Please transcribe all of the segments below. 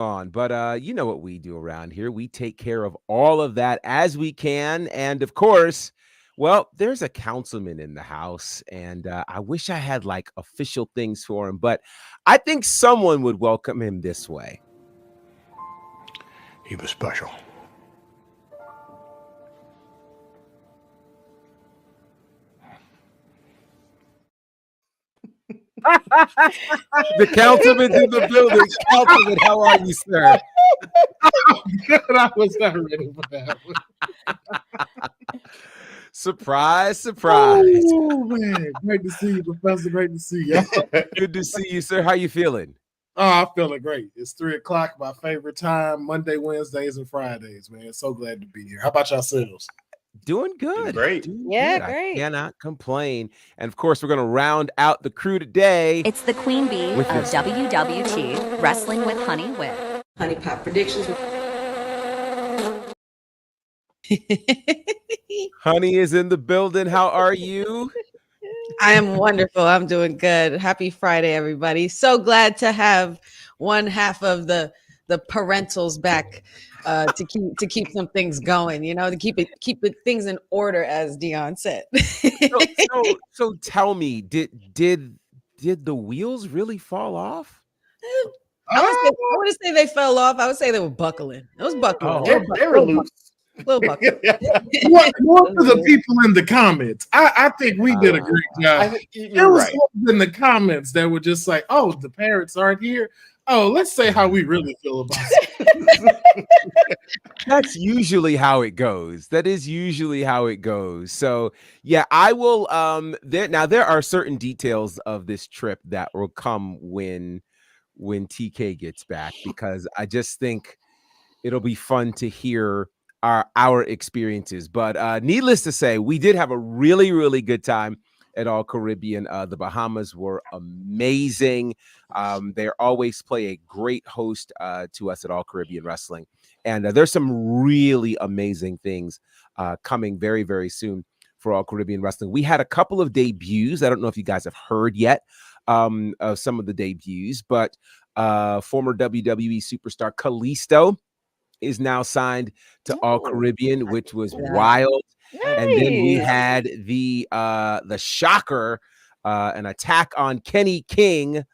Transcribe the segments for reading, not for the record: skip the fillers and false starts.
on. But you know what we do around here. We take care of all of that as we can. And of course, well, there's a councilman in the house, and I wish I had like official things for him, but I think someone would welcome him this way. He was special. The councilman's in the building. Councilman, how are you, sir? I was not ready for that one. Surprise, surprise. Oh, man. Great to see you, Professor. Great to see you. Good to see you, sir. How you feeling? Oh, I'm feeling great. It's 3:00, my favorite time, Monday, Wednesdays, and Fridays, man. So glad to be here. How about yourselves? Doing good. Great. Yeah, good. great. I cannot complain. And of course, we're going to round out the crew today. It's the Queen Bee With of this. WWT, Wrestling with Honey Whip. Honey Pot Predictions. Honey is in the building. How are you? I am wonderful. I'm doing good. Happy Friday, everybody. So glad to have one half of the parentals back to keep some things going, to keep things in order, as Dion said. So tell me, did the wheels really fall off? I wouldn't say they fell off. I would say they were buckling. It was buckling. They were loose. Little buckling. More to the people in the comments. I think we did a great job. There You're was right. some in the comments that were just like, oh, the parents aren't here. Oh, let's say how we really feel about it. That's usually how it goes. That is usually how it goes. So yeah, I will there are certain details of this trip that will come when TK gets back, because I just think it'll be fun to hear our experiences. But needless to say, we did have a really, really good time at All Caribbean. The Bahamas were amazing. They always play a great host to us at All Caribbean Wrestling. And there's some really amazing things coming very, very soon for All Caribbean Wrestling. We had a couple of debuts. I don't know if you guys have heard yet of some of the debuts, but former WWE superstar Kalisto is now signed to All Caribbean, which was wild. And then we had the shocker, an attack on Kenny King,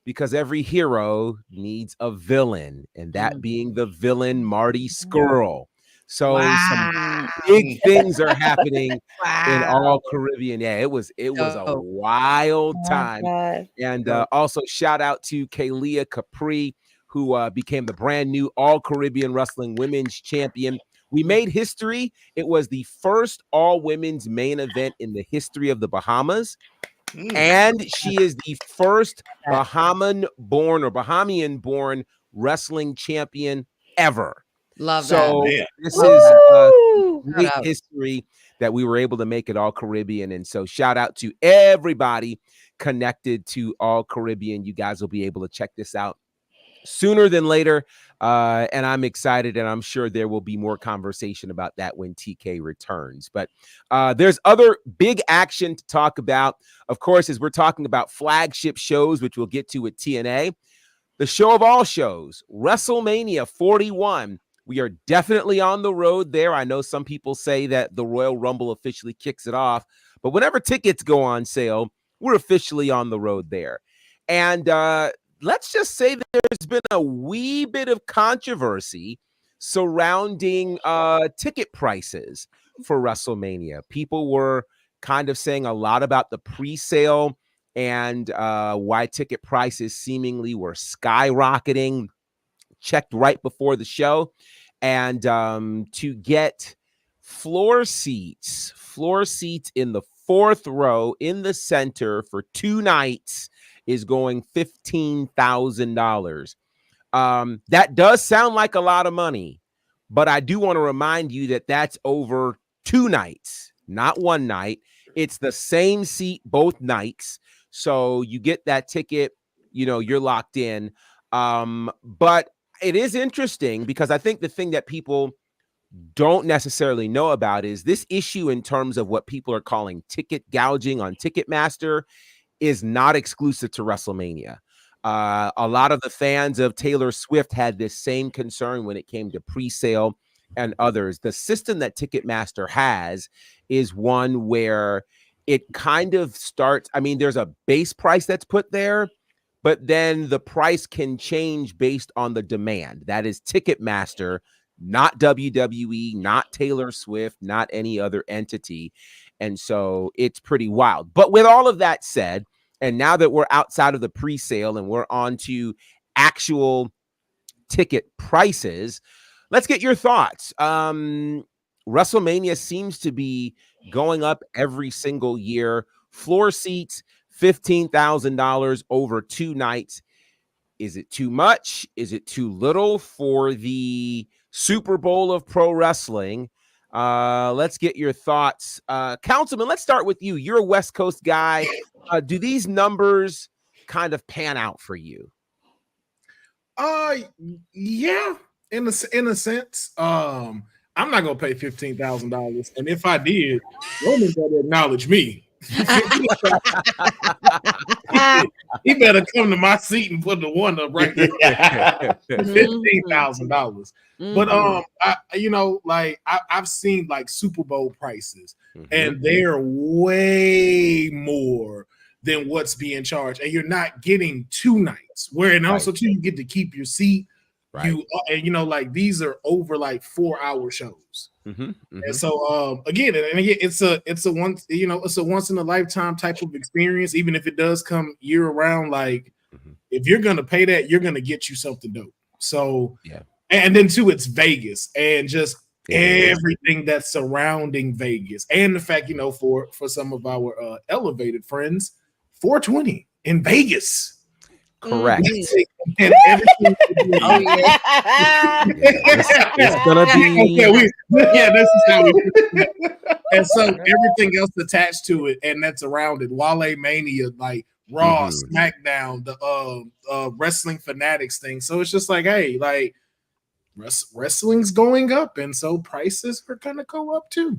because every hero needs a villain, and that being the villain Marty Scurll. So some big things are happening in All Caribbean. Yeah, it was a wild time. And also shout out to Kalia Capri, who became the brand new All Caribbean Wrestling Women's Champion. We made history. It was the first all women's main event in the history of the Bahamas. And she is the first Bahamian-born wrestling champion ever. Love so that. This is great history that we were able to make it All Caribbean. And so shout out to everybody connected to All Caribbean. You guys will be able to check this out sooner than later. And I'm excited, and I'm sure there will be more conversation about that when TK returns. But there's other big action to talk about, of course, as we're talking about flagship shows, which we'll get to with TNA. The show of all shows, WrestleMania 41. We are definitely on the road there. I know some people say that the Royal Rumble officially kicks it off, but whenever tickets go on sale, we're officially on the road there. And let's just say that there's been a wee bit of controversy surrounding ticket prices for WrestleMania. People were kind of saying a lot about the pre-sale and why ticket prices seemingly were skyrocketing. Checked right before the show, and to get floor seats in the fourth row in the center for 2 nights is going $15,000. That does sound like a lot of money, but I do want to remind you that that's over 2 nights, not 1 night. It's the same seat both nights, so you get that ticket, you're locked in. But it is interesting because I think the thing that people don't necessarily know about is this issue in terms of what people are calling ticket gouging on Ticketmaster is not exclusive to WrestleMania. A lot of the fans of Taylor Swift had this same concern when it came to pre-sale and others. The system that Ticketmaster has is one where it kind of starts. I mean, there's a base price that's put there, but then the price can change based on the demand. That is Ticketmaster, not WWE, not Taylor Swift, not any other entity. And so it's pretty wild. But with all of that said, and now that we're outside of the pre-sale and we're on to actual ticket prices, let's get your thoughts. WrestleMania seems to be going up every single year. Floor seats, $15,000 over 2 nights. Is it too much? Is it too little for the Super Bowl of pro wrestling? Let's get your thoughts. Councilman, let's start with you. You're a West Coast guy. Do these numbers kind of pan out for you? Yeah, in a sense. I'm not gonna pay $15,000, and if I did, Roman better acknowledge me. He better come to my seat and put the one up right there. $15,000. But I've seen like Super Bowl prices, and they're way more than what's being charged, and you're not getting 2 nights. And also too, you get to keep your seat. Right. Like these are over like 4-hour shows. And so again, it's a once in a lifetime type of experience, even if it does come year round. Like if you're gonna pay that, you're gonna get you something dope. So and then too, it's Vegas and just everything that's surrounding Vegas, and the fact, for some of our elevated friends, 420 in Vegas. Correct. And everything it's gonna be this is how we and so everything else attached to it and that's around it. Wale Mania, like Raw, Smackdown, the wrestling fanatics thing. So it's just like, hey, like wrestling's going up, and so prices are gonna go up too.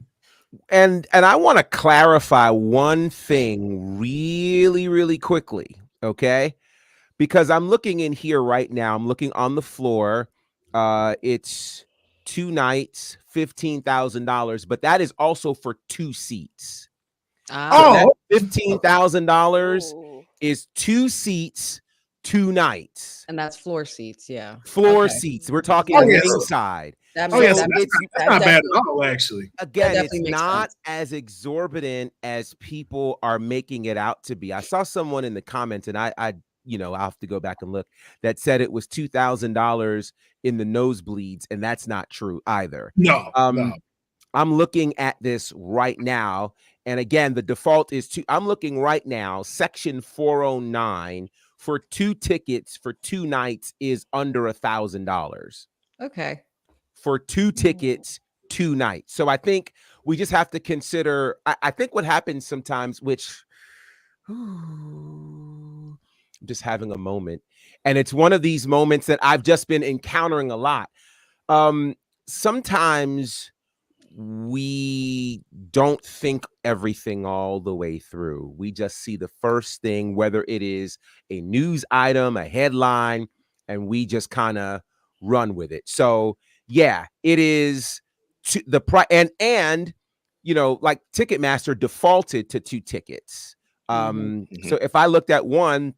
And I want to clarify one thing really, really quickly, okay? Because I'm looking in here right now. I'm looking on the floor. It's 2 nights, $15,000, but that is also for 2 seats. So $15,000 is 2 seats, 2 nights, and that's floor seats. Yeah, floor seats. We're talking ringside. That's not bad at all, actually. Again, it's not as exorbitant as people are making it out to be. I saw someone in the comments, and I'll have to go back and look, that said it was $2,000 in the nosebleeds, and that's not true either. No. I'm looking at this right now, and again, the default is I'm looking right now, section 409 for 2 tickets for 2 nights is under $1,000. Okay. For 2 tickets, 2 nights. So I think we just have to consider, I think what happens sometimes, which I'm just having a moment, and it's one of these moments that I've just been encountering a lot. Sometimes we don't think everything all the way through. We just see the first thing, whether it is a news item, a headline, and we just kind of run with it. So yeah, it is the price, and like Ticketmaster defaulted to 2 tickets. So if I looked at one,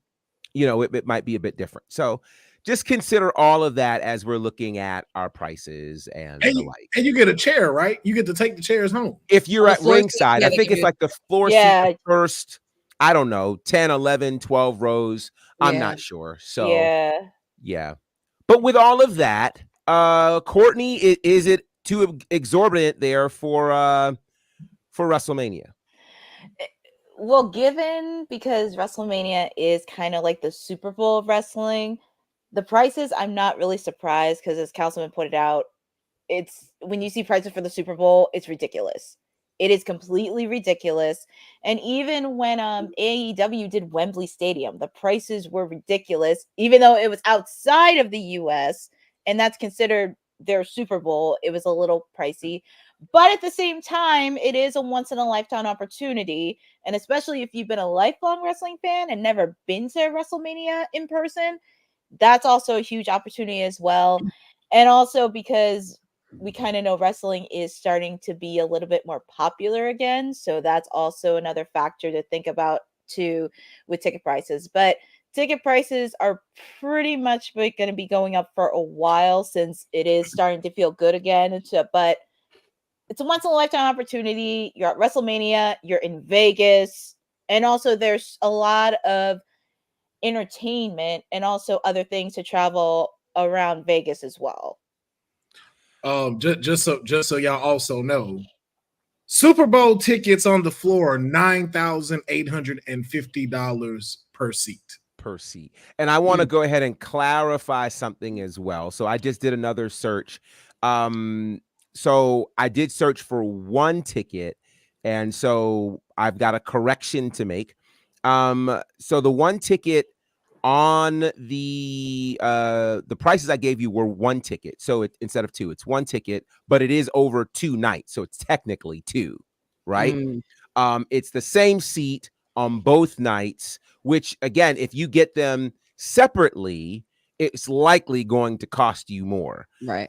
it might be a bit different. So just consider all of that as we're looking at our prices and the like. And you get a chair, right? You get to take the chairs home. If you're at ringside, I think it's like the floor seat, the first, I don't know, 10, 11, 12 rows. I'm not sure. So yeah. But with all of that, Courtney, is it too exorbitant there for WrestleMania? Well, because WrestleMania is kind of like the Super Bowl of wrestling, the prices, I'm not really surprised, because as Councilman pointed out, it's when you see prices for the Super Bowl, it's ridiculous. It is completely ridiculous. And even when AEW did Wembley Stadium, the prices were ridiculous, even though it was outside of the US, and that's considered their Super Bowl. It was a little pricey. But at the same time, it is a once in a lifetime opportunity. And especially if you've been a lifelong wrestling fan and never been to WrestleMania in person, that's also a huge opportunity as well. And also because we kind of know wrestling is starting to be a little bit more popular again. So that's also another factor to think about too with ticket prices. But ticket prices are pretty much going to be going up for a while since it is starting to feel good again. But it's a once in a lifetime opportunity. You're at WrestleMania, you're in Vegas, and also there's a lot of entertainment and also other things to travel around Vegas as well. Just so y'all also know, Super Bowl tickets on the floor are $9,850 per seat. Per seat. And I want to go ahead and clarify something as well. So I just did another search. So I did search for one ticket, and so I've got a correction to make. So the one ticket on the prices I gave you were one ticket. So instead of two, it's one ticket, but it is over 2 nights. So it's technically two, right? It's the same seat on both nights, which again, if you get them separately, it's likely going to cost you more. Right.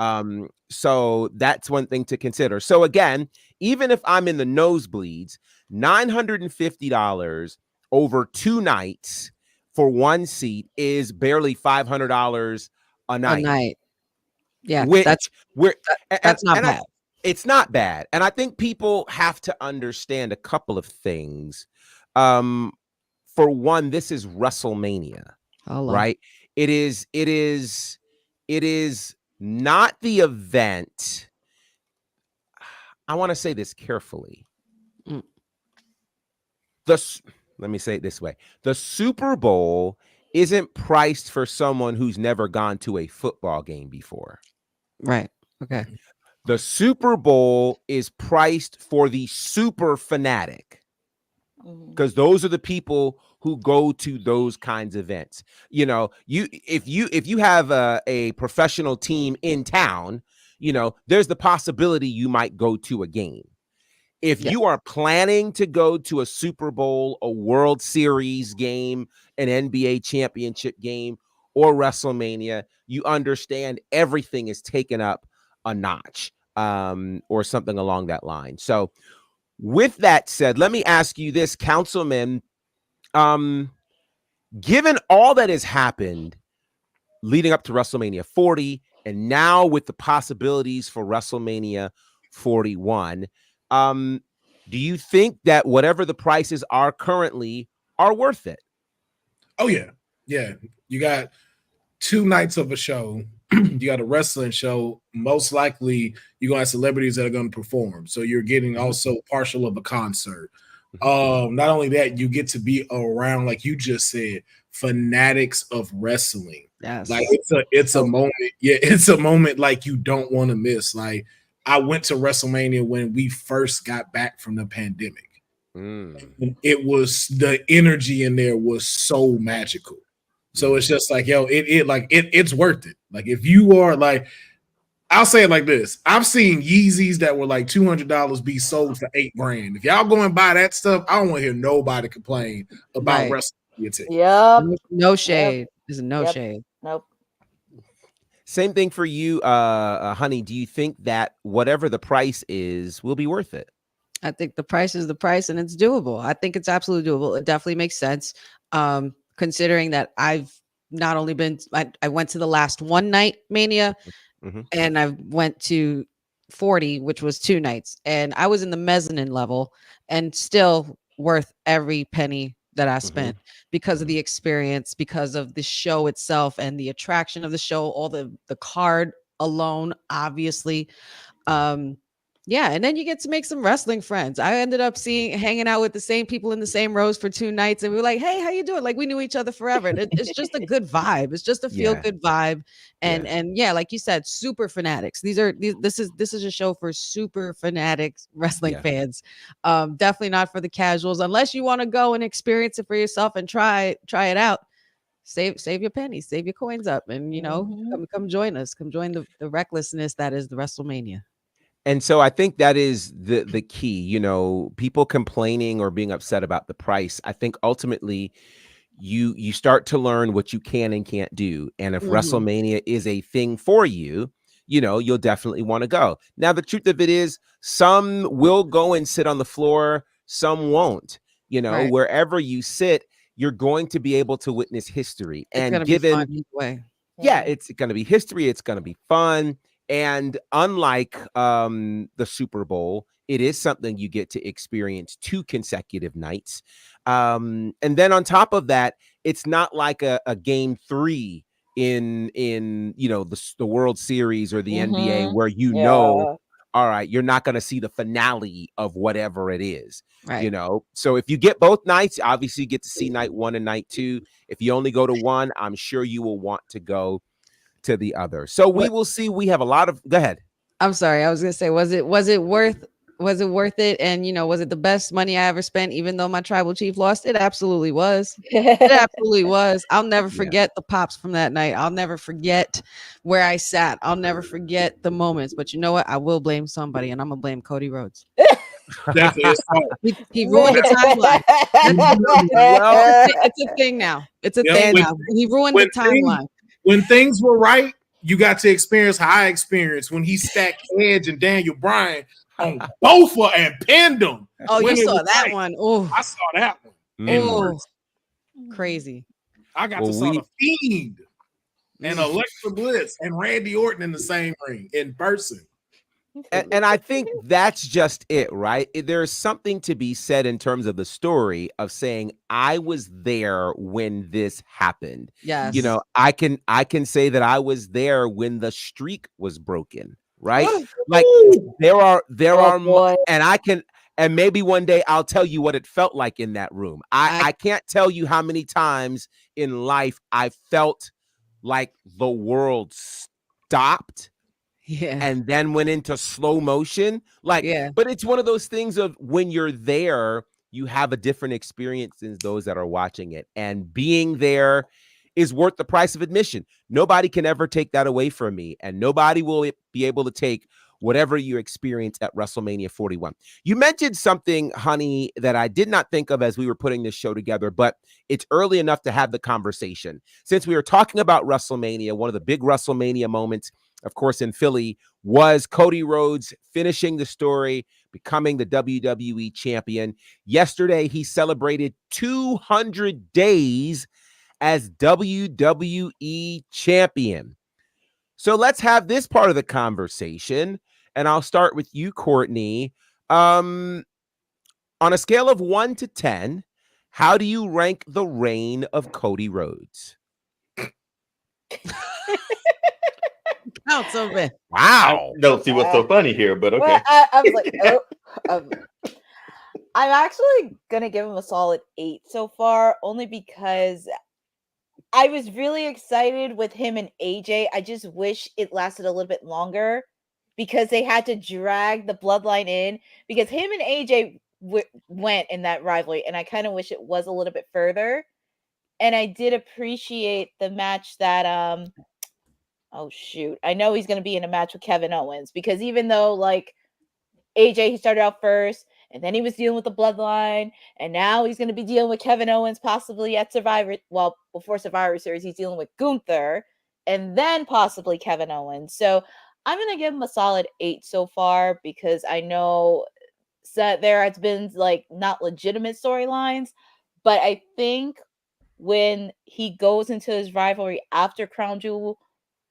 So that's one thing to consider. So again, even if I'm in the nosebleeds, $950 over 2 nights for one seat is barely $500 a night. Yeah, Which that's not bad. It's not bad. And I think people have to understand a couple of things. For one, this is WrestleMania, right? It is not the event. I want to say this carefully. Let me say it this way. The Super Bowl isn't priced for someone who's never gone to a football game before. Right. Okay. The Super Bowl is priced for the super fanatic, because those are the people who go to those kinds of events. You know, if you have a professional team in town, you know, there's the possibility you might go to a game. If you are planning to go to a Super Bowl, a World Series game, an NBA championship game, or WrestleMania, you understand everything is taken up a notch, or something along that line. So with that said, let me ask you this, Councilman. Given all that has happened leading up to WrestleMania 40, and now with the possibilities for WrestleMania 41, do you think that whatever the prices are currently are worth it? Oh yeah. Yeah. You got 2 nights of a show. You got a wrestling show. Most likely you're gonna have celebrities that are going to perform. So you're getting also partial of a concert. Not only that, you get to be around, like you just said, fanatics of wrestling. Yes. Like it's a moment. Yeah, it's a moment like you don't want to miss. Like I went to WrestleMania when we first got back from the pandemic. It was, the energy in there was so magical. So it's just like, yo, it's worth it. Like if you are like, I'll say it like this: I've seen Yeezys that were like $200 be sold for $8,000. If y'all go and buy that stuff, I don't want to hear nobody complain about wrestling. Yep. No shade. There's no shade. Nope. Same thing for you, honey. Do you think that whatever the price is will be worth it? I think the price is the price, and it's doable. I think it's absolutely doable. It definitely makes sense. Considering that I've not only been, I went to the last one night Mania, and I went to 40, which was 2 nights, and I was in the mezzanine level, and still worth every penny that I spent because of the experience, because of the show itself and the attraction of the show, all the card alone, obviously. Yeah, and then you get to make some wrestling friends. I ended up hanging out with the same people in the same rows for 2 nights, and we were like, "Hey, how you doing?" Like we knew each other forever. And it's just a good vibe. It's just a feel good vibe. And yeah, like you said, super fanatics. This is a show for super fanatics wrestling fans. Definitely not for the casuals, unless you want to go and experience it for yourself and try it out. Save your pennies, save your coins up, and come join us. Come join the recklessness that is the WrestleMania. And so I think that is the key, people complaining or being upset about the price. I think ultimately you start to learn what you can and can't do. And if Mhm. WrestleMania is a thing for you, you'll definitely want to go. Now, the truth of it is some will go and sit on the floor, some won't. Right. Wherever you sit, you're going to be able to witness history. It's And gonna be fun given either way. yeah, it's going to be history, it's going to be fun, and unlike the Super Bowl, it is something you get to experience 2 consecutive nights. And then on top of that, it's not like a game 3 in the World Series or the NBA Mm-hmm. where Yeah. all right, you're not going to see the finale of whatever it is. Right. So if you get both nights, obviously you get to see night 1 and night 2. If you only go to one, I'm sure you will want to go to the other. So we What will see. We have a lot of go ahead. I'm sorry, I was gonna say, was it worth it? And was it the best money I ever spent, even though my tribal chief lost? It absolutely was. It absolutely was. I'll never Yeah. forget the pops from that night. I'll never forget where I sat. I'll never forget the moments. But you know what? I will blame somebody, and I'm gonna blame Cody Rhodes. That's his fault. He ruined the timeline. Well, It's a thing now. It's a Yep. thing now. He ruined the timeline. When things were right, you got to experience how I experienced when he stacked Edge and Daniel Bryan on both and pinned them. Oh, when you it saw was that right. one. Oh, I saw that one. In oh, person. crazy. I got Well, to saw the Fiend and Alexa Bliss and Randy Orton in the same ring in person. and I think that's just it, right? There's something to be said in terms of the story of saying I was there when this happened. Yes. I can say that I was there when the streak was broken, right? Like there are boy. and maybe one day I'll tell you what it felt like in that room. I can't tell you how many times in life I felt like the world stopped Yeah. and then went into slow motion. Like, Yeah. but it's one of those things of when you're there, you have a different experience than those that are watching it. And being there is worth the price of admission. Nobody can ever take that away from me. And nobody will be able to take whatever you experience at WrestleMania 41. You mentioned something, honey, that I did not think of as we were putting this show together, but it's early enough to have the conversation. Since we were talking about WrestleMania, one of the big WrestleMania moments, of course, in Philly, was Cody Rhodes finishing the story, becoming the WWE champion. Yesterday, he celebrated 200 days as WWE champion. So let's have this part of the conversation. And I'll start with you, Courtney. On a scale of 1 to 10, how do you rank the reign of Cody Rhodes? Oh, so bad. Wow. I don't see what's so funny here, but okay. Well, I was like, I'm actually gonna give him a solid 8 so far, only because I was really excited with him and AJ. I just wish it lasted a little bit longer because they had to drag the bloodline in because him and AJ went in that rivalry, and I kind of wish it was a little bit further. And I did appreciate the match that oh shoot, I know he's gonna be in a match with Kevin Owens because even though like AJ, he started out first, and then he was dealing with the bloodline, and now he's going to be dealing with Kevin Owens possibly at Survivor. Well, before Survivor Series, he's dealing with Gunther, and then possibly Kevin Owens. So I'm going to give him a solid 8 so far because I know that there has been like not legitimate storylines, but I think when he goes into his rivalry after Crown Jewel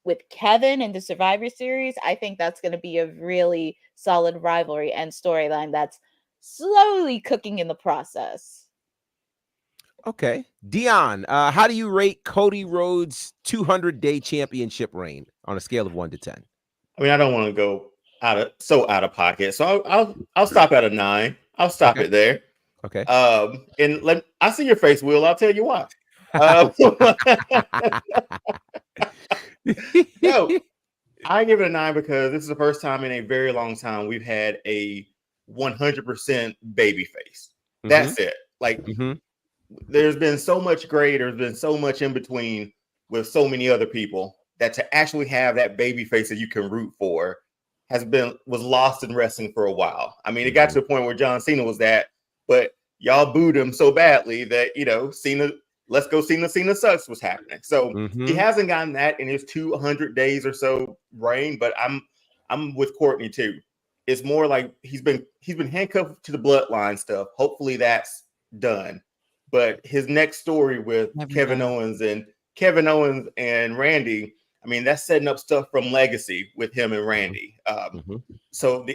with Kevin in the Survivor Series, I think that's going to be a really solid rivalry and storyline that's slowly cooking in the process. Okay. Dion, how do you rate Cody Rhodes' 200-day championship reign on a scale of 1 to 10? I mean, I don't want to go out of pocket, so I'll stop at a 9. I'll stop it there. Okay. And I see your face, Will. I'll tell you why. No, I give it a 9 because this is the first time in a very long time we've had a 100% baby face. That's it. Like, there's been so much gray, there's been so much in between with so many other people that to actually have that baby face that you can root for was lost in wrestling for a while. I mean, it got to the point where John Cena was that, but y'all booed him so badly that, you know, Cena, let's go Cena sucks was happening. So he hasn't gotten that in his 200 days or so reign, but I'm with Courtney too. It's more like he's been handcuffed to the bloodline stuff. Hopefully that's done. But his next story with Kevin Owens and Randy, I mean, that's setting up stuff from Legacy with him and Randy. So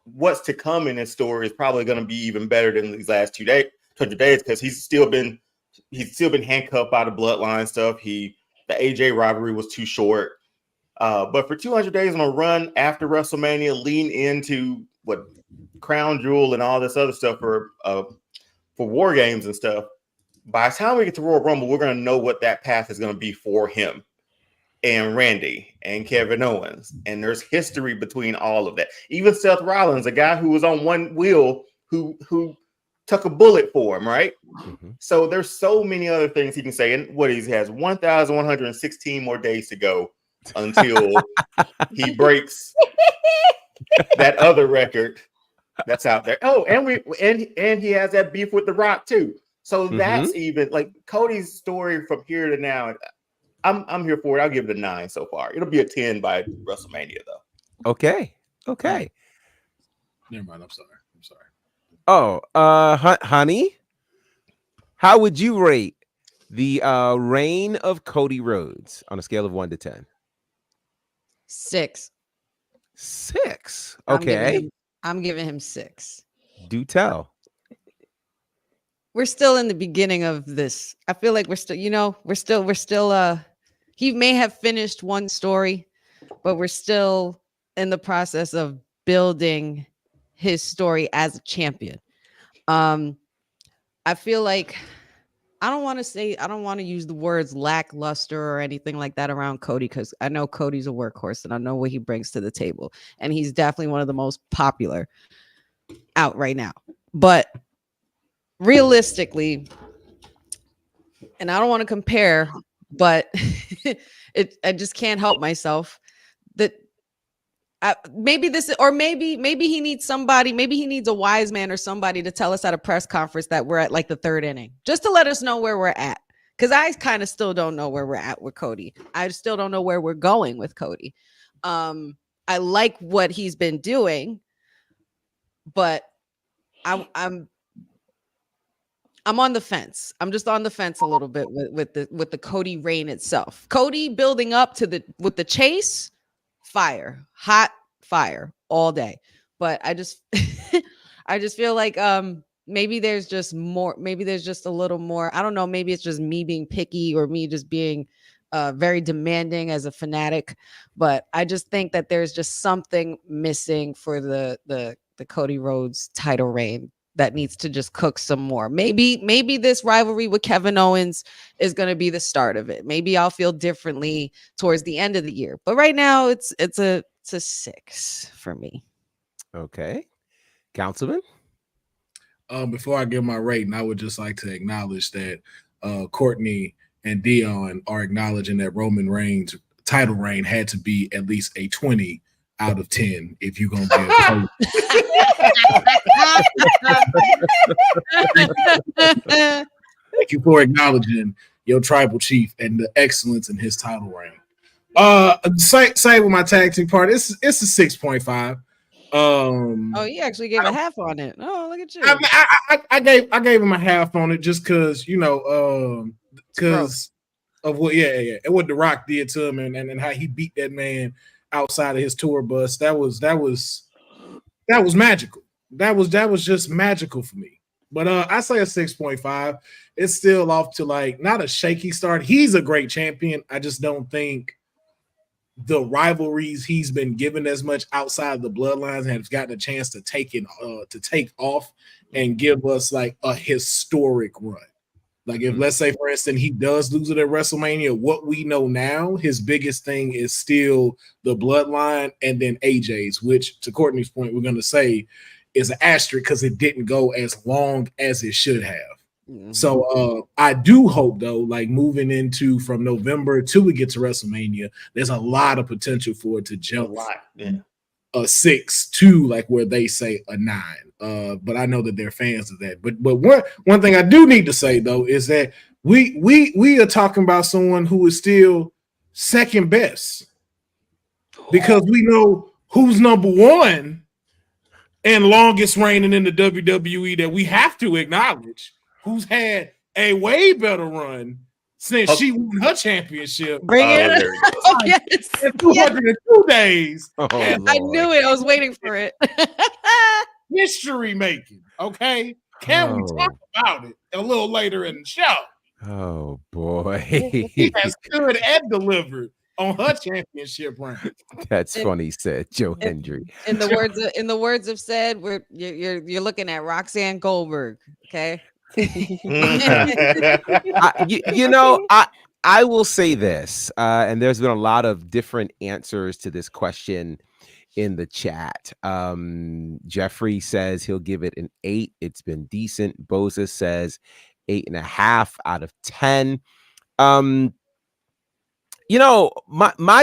what's to come in his story is probably going to be even better than these last 200 days, because he's still been handcuffed by the bloodline stuff. The AJ rivalry was too short. But for 200 days on a run after WrestleMania, lean into what Crown Jewel and all this other stuff for War Games and stuff. By the time we get to Royal Rumble, we're going to know what that path is going to be for him and Randy and Kevin Owens. And there's history between all of that. Even Seth Rollins, a guy who was on one wheel, who took a bullet for him, right? So there's so many other things he can say. And what he has 1,116 more days to go until he breaks that other record that's out there. Oh, and he has that beef with The Rock too. So that's even like Cody's story from here to now. I'm here for it. I'll give it a 9 so far. It'll be a 10 by WrestleMania though. Okay. Never mind. I'm sorry. Oh, honey, how would you rate the reign of Cody Rhodes on a scale of 1 to 10? 6. 6. Okay. I'm giving him 6. Do tell. We're still in the beginning of this. I feel like we're still he may have finished one story, but we're still in the process of building his story as a champion. I feel like I don't want to use the words lackluster or anything like that around Cody, because I know Cody's a workhorse and I know what he brings to the table. And he's definitely one of the most popular out right now. But realistically, and I don't want to compare, but I just can't help myself that maybe he needs somebody, maybe he needs a wise man or somebody to tell us at a press conference that we're at like the 3rd inning, just to let us know where we're at. Because I kind of still don't know where we're at with Cody. I still don't know where we're going with Cody. I like what he's been doing, but I'm on the fence. I'm just on the fence a little bit with the Cody reign itself. Cody building up to with the chase, hot fire all day. But I just feel like maybe there's just more. Maybe there's just a little more. I don't know. Maybe it's just me being picky or me just being very demanding as a fanatic. But I just think that there's just something missing for the Cody Rhodes title reign that needs to just cook some more. Maybe this rivalry with Kevin Owens is going to be the start of it. Maybe I'll feel differently towards the end of the year. But right now it's a 6 for me. Okay. Councilman? Before I give my rating, I would just like to acknowledge that Courtney and Dion are acknowledging that Roman Reigns' title reign had to be at least a 20 out of 10 if you're gonna be a Thank you for acknowledging your tribal chief and the excellence in his title reign. Same with my tag team part. It's a 6.5. Oh, you actually gave a half on it. Oh, look at you. I gave him a half on it just because because of what and what The Rock did to him and how he beat that man outside of his tour bus. That was magical. That was just magical for me. But I say a 6.5. It's still off to like not a shaky start. He's a great champion. I just don't think the rivalries he's been given as much outside of the bloodlines have gotten a chance to take off and give us like a historic run. Like if let's say for instance he does lose it at WrestleMania, what we know now, his biggest thing is still the bloodline and then AJ's, which to Courtney's point, we're gonna say is an asterisk because it didn't go as long as it should have. Mm-hmm. So I do hope though, like moving into from November till we get to WrestleMania, there's a lot of potential for it to jump. a 6-2, like where they say a 9. But I know that they're fans of that. But one thing I do need to say though is that we are talking about someone who is still second best, because we know who's number one and longest reigning in the WWE that we have to acknowledge, who's had a way better run since she won her championship. Bring it there up. you go. Yes. In 202 days. Oh, And I Lord. knew it. I was waiting for it. history making. Okay. Can we talk about it a little later in the show? Oh boy. He has stood and delivered on her championship run. That's funny, said Joe Hendry. In the words of said, you're looking at Roxanne Goldberg. Okay. I will say this, and there's been a lot of different answers to this question in the chat. Jeffrey says he'll give it an 8. It's been decent. Boza says 8.5 out of 10. My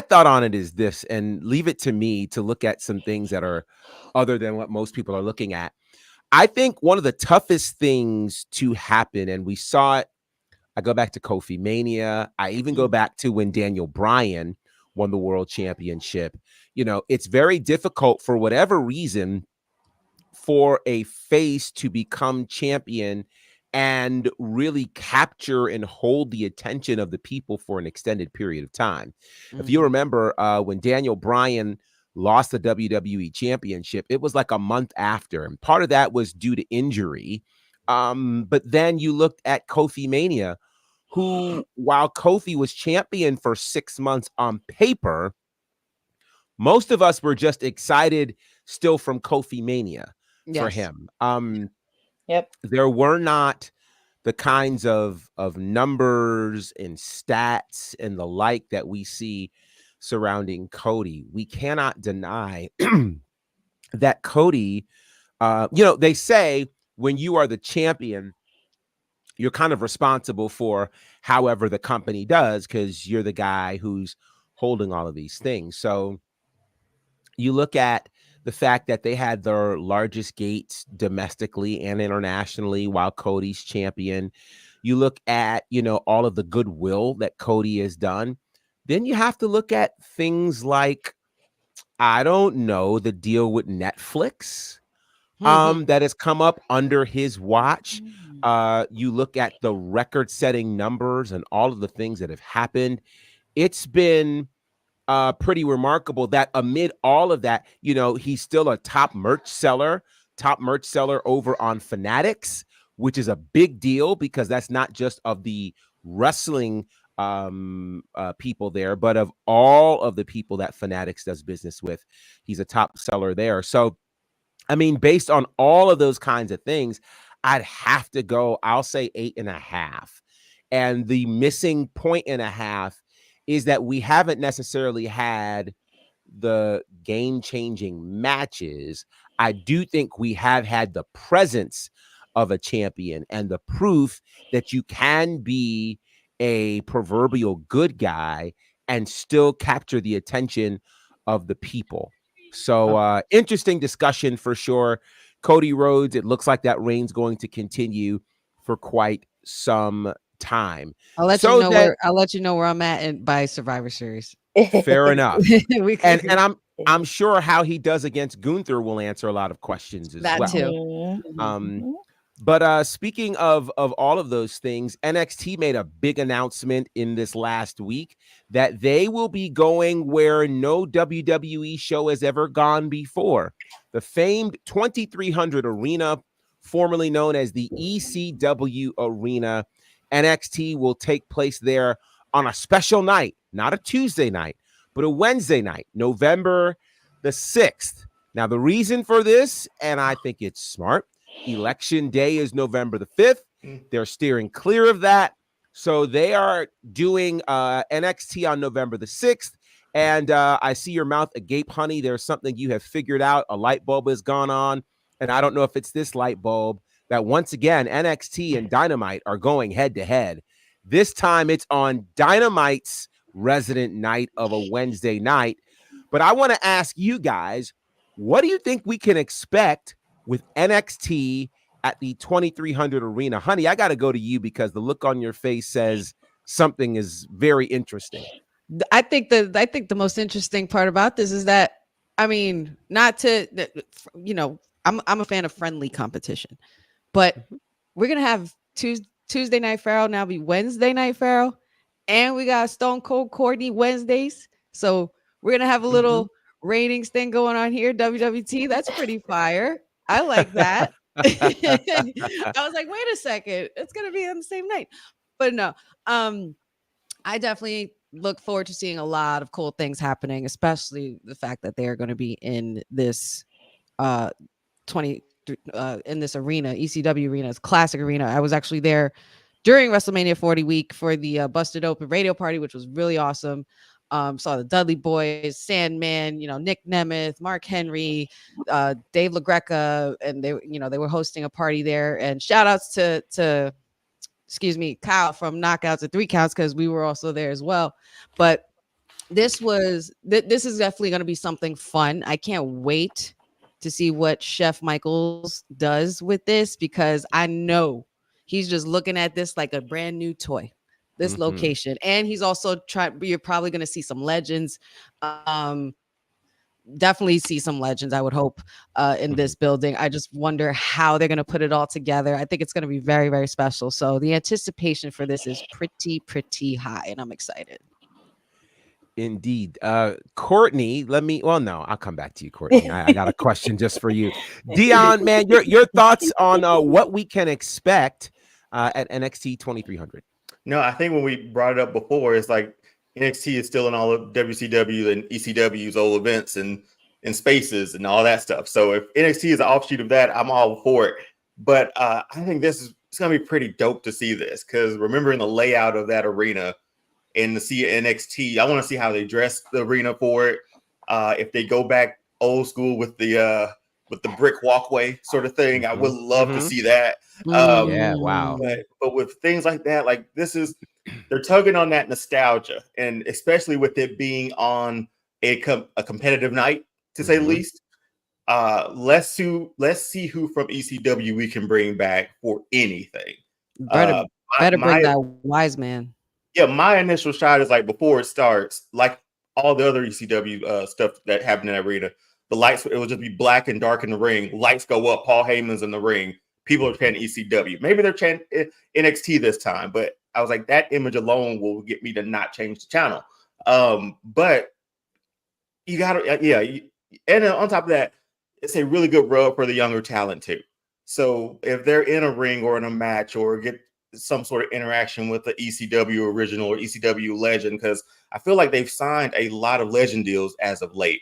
thought on it is this, and leave it to me to look at some things that are other than what most people are looking at. I think one of the toughest things to happen, and we saw it, I go back to Kofi Mania. I even go back to when Daniel Bryan won the world championship. It's very difficult for whatever reason for a face to become champion and really capture and hold the attention of the people for an extended period of time. If you remember, when Daniel Bryan lost the WWE championship, it was like a month after, and part of that was due to injury. But then you looked at Kofi Mania, who, while Kofi was champion for 6 months on paper, most of us were just excited still from Kofi Mania for him. Yep. There were not the kinds of numbers and stats and the like that we see surrounding Cody. We cannot deny that Cody, they say when you are the champion, you're kind of responsible for however the company does, because you're the guy who's holding all of these things. So you look at the fact that they had their largest gates domestically and internationally while Cody's champion. You look at, all of the goodwill that Cody has done. Then you have to look at things like, I don't know, the deal with Netflix that has come up under his watch. You look at the record-setting numbers and all of the things that have happened. It's been pretty remarkable that amid all of that, he's still a top merch seller over on Fanatics, which is a big deal because that's not just of the wrestling people there, but of all of the people that Fanatics does business with. He's a top seller there. So, I mean, based on all of those kinds of things, I'd have to go, I'll say 8.5. And the missing 1.5 is that we haven't necessarily had the game-changing matches. I do think we have had the presence of a champion and the proof that you can be a proverbial good guy and still capture the attention of the people. So interesting discussion for sure. Cody Rhodes, it looks like that reign's going to continue for quite some time. I'll let you know where I'm at by Survivor Series. Fair enough. and I'm sure how he does against Gunther will answer a lot of questions as well. Too. But speaking of all of those things, NXT made a big announcement in this last week that they will be going where no WWE show has ever gone before. The famed 2300 Arena, formerly known as the ECW Arena. NXT will take place there on a special night, not a Tuesday night, but a Wednesday night, November the 6th. Now, the reason for this, and I think it's smart, Election Day is November the 5th. They're steering clear of that. So they are doing NXT on November the 6th. And I see your mouth agape, honey. There's something you have figured out. A light bulb has gone on. And I don't know if it's this light bulb that once again, NXT and Dynamite are going head to head. This time it's on Dynamite's resident night of a Wednesday night. But I want to ask you guys, What do you think we can expect with NXT at the 2300 arena? Honey, I got to go to you because the look on your face says something is very interesting. I think the most interesting part about this is that, I mean, not to, I'm a fan of friendly competition, but we're gonna have Tuesday Night Pharaoh now be Wednesday Night Pharaoh, and we got Stone Cold Courtney Wednesdays, so we're gonna have a little ratings thing going on here. WWT, that's pretty fire. I like that. I was like, wait a second, it's gonna be on the same night, but no. I definitely look forward to seeing a lot of cool things happening, especially the fact that they are going to be in this 20 in this arena, ECW arena, it's classic arena. I was actually there during WrestleMania 40 week for the Busted Open radio party, which was really awesome. Saw the Dudley Boys, Sandman, Nick Nemeth, Mark Henry, Dave LaGreca, and they were hosting a party there. And shout outs to Kyle from Knockouts at 3 Counts, because we were also there as well. But this is definitely going to be something fun. I can't wait to see what Chef Michaels does with this, because I know he's just looking at this like a brand new toy, this location. And he's also you're probably going to see some legends. Definitely see some legends, I would hope, in this building. I just wonder how they're going to put it all together. I think it's going to be very, very special. So the anticipation for this is pretty high, and I'm excited. Indeed. Courtney, I'll come back to you, Courtney. I got a question just for you. Dion, man, your thoughts on what we can expect at NXT 2300. No, I think when we brought it up before, it's like NXT is still in all of WCW and ECW's old events and spaces and all that stuff. So if NXT is an offshoot of that, I'm all for it. But I think it's going to be pretty dope to see this, because remembering the layout of that arena and to see NXT, I want to see how they dress the arena for it. If they go back old school with the brick walkway sort of thing, I would love to see that. Yeah, wow. But with things like that, like they're tugging on that nostalgia, and especially with it being on a competitive night, to say the least. Let's see who from ECW we can bring back for anything. Better bring that wise man. Yeah, my initial shot is like, before it starts, like all the other ECW stuff that happened in that arena, the lights, it will just be black and dark in the ring. Lights go up. Paul Heyman's in the ring. People are chanting ECW. Maybe they're chanting NXT this time, but I was like, that image alone will get me to not change the channel. But you got to, and on top of that, it's a really good rub for the younger talent too. So if they're in a ring or in a match or get some sort of interaction with the ECW original or ECW legend, because I feel like they've signed a lot of legend deals as of late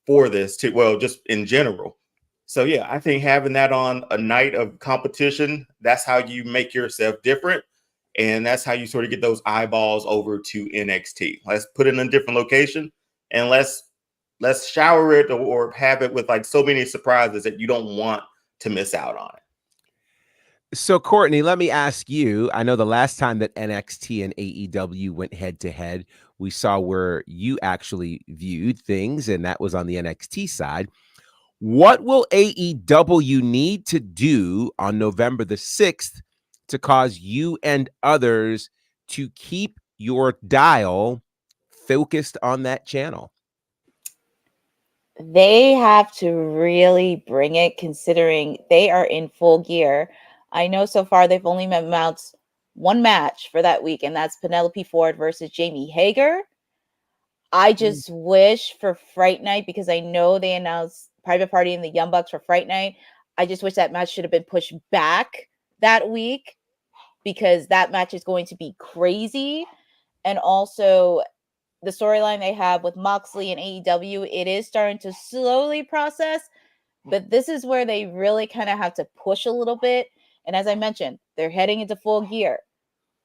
for this too. Well, just in general. So yeah, I think having that on a night of competition, that's how you make yourself different. And that's how you sort of get those eyeballs over to NXT. Let's put it in a different location, and let's shower it or have it with like so many surprises that you don't want to miss out on it. So, Courtney, let me ask you. I know the last time that NXT and AEW went head to head, we saw where you actually viewed things, and that was on the NXT side. What will AEW need to do on November the 6th to cause you and others to keep your dial focused on that channel? They have to really bring it, considering they are in full gear. I know so far they've only announced one match for that week, and that's Penelope Ford versus Jamie Hager. I just wish for Fright Night, because I know they announced Private Party and the Young Bucks for Fright Night. I just wish that match should have been pushed back that week, because that match is going to be crazy. And also the storyline they have with Moxley and AEW, it is starting to slowly process, but this is where they really kind of have to push a little bit. And as I mentioned, they're heading into full gear.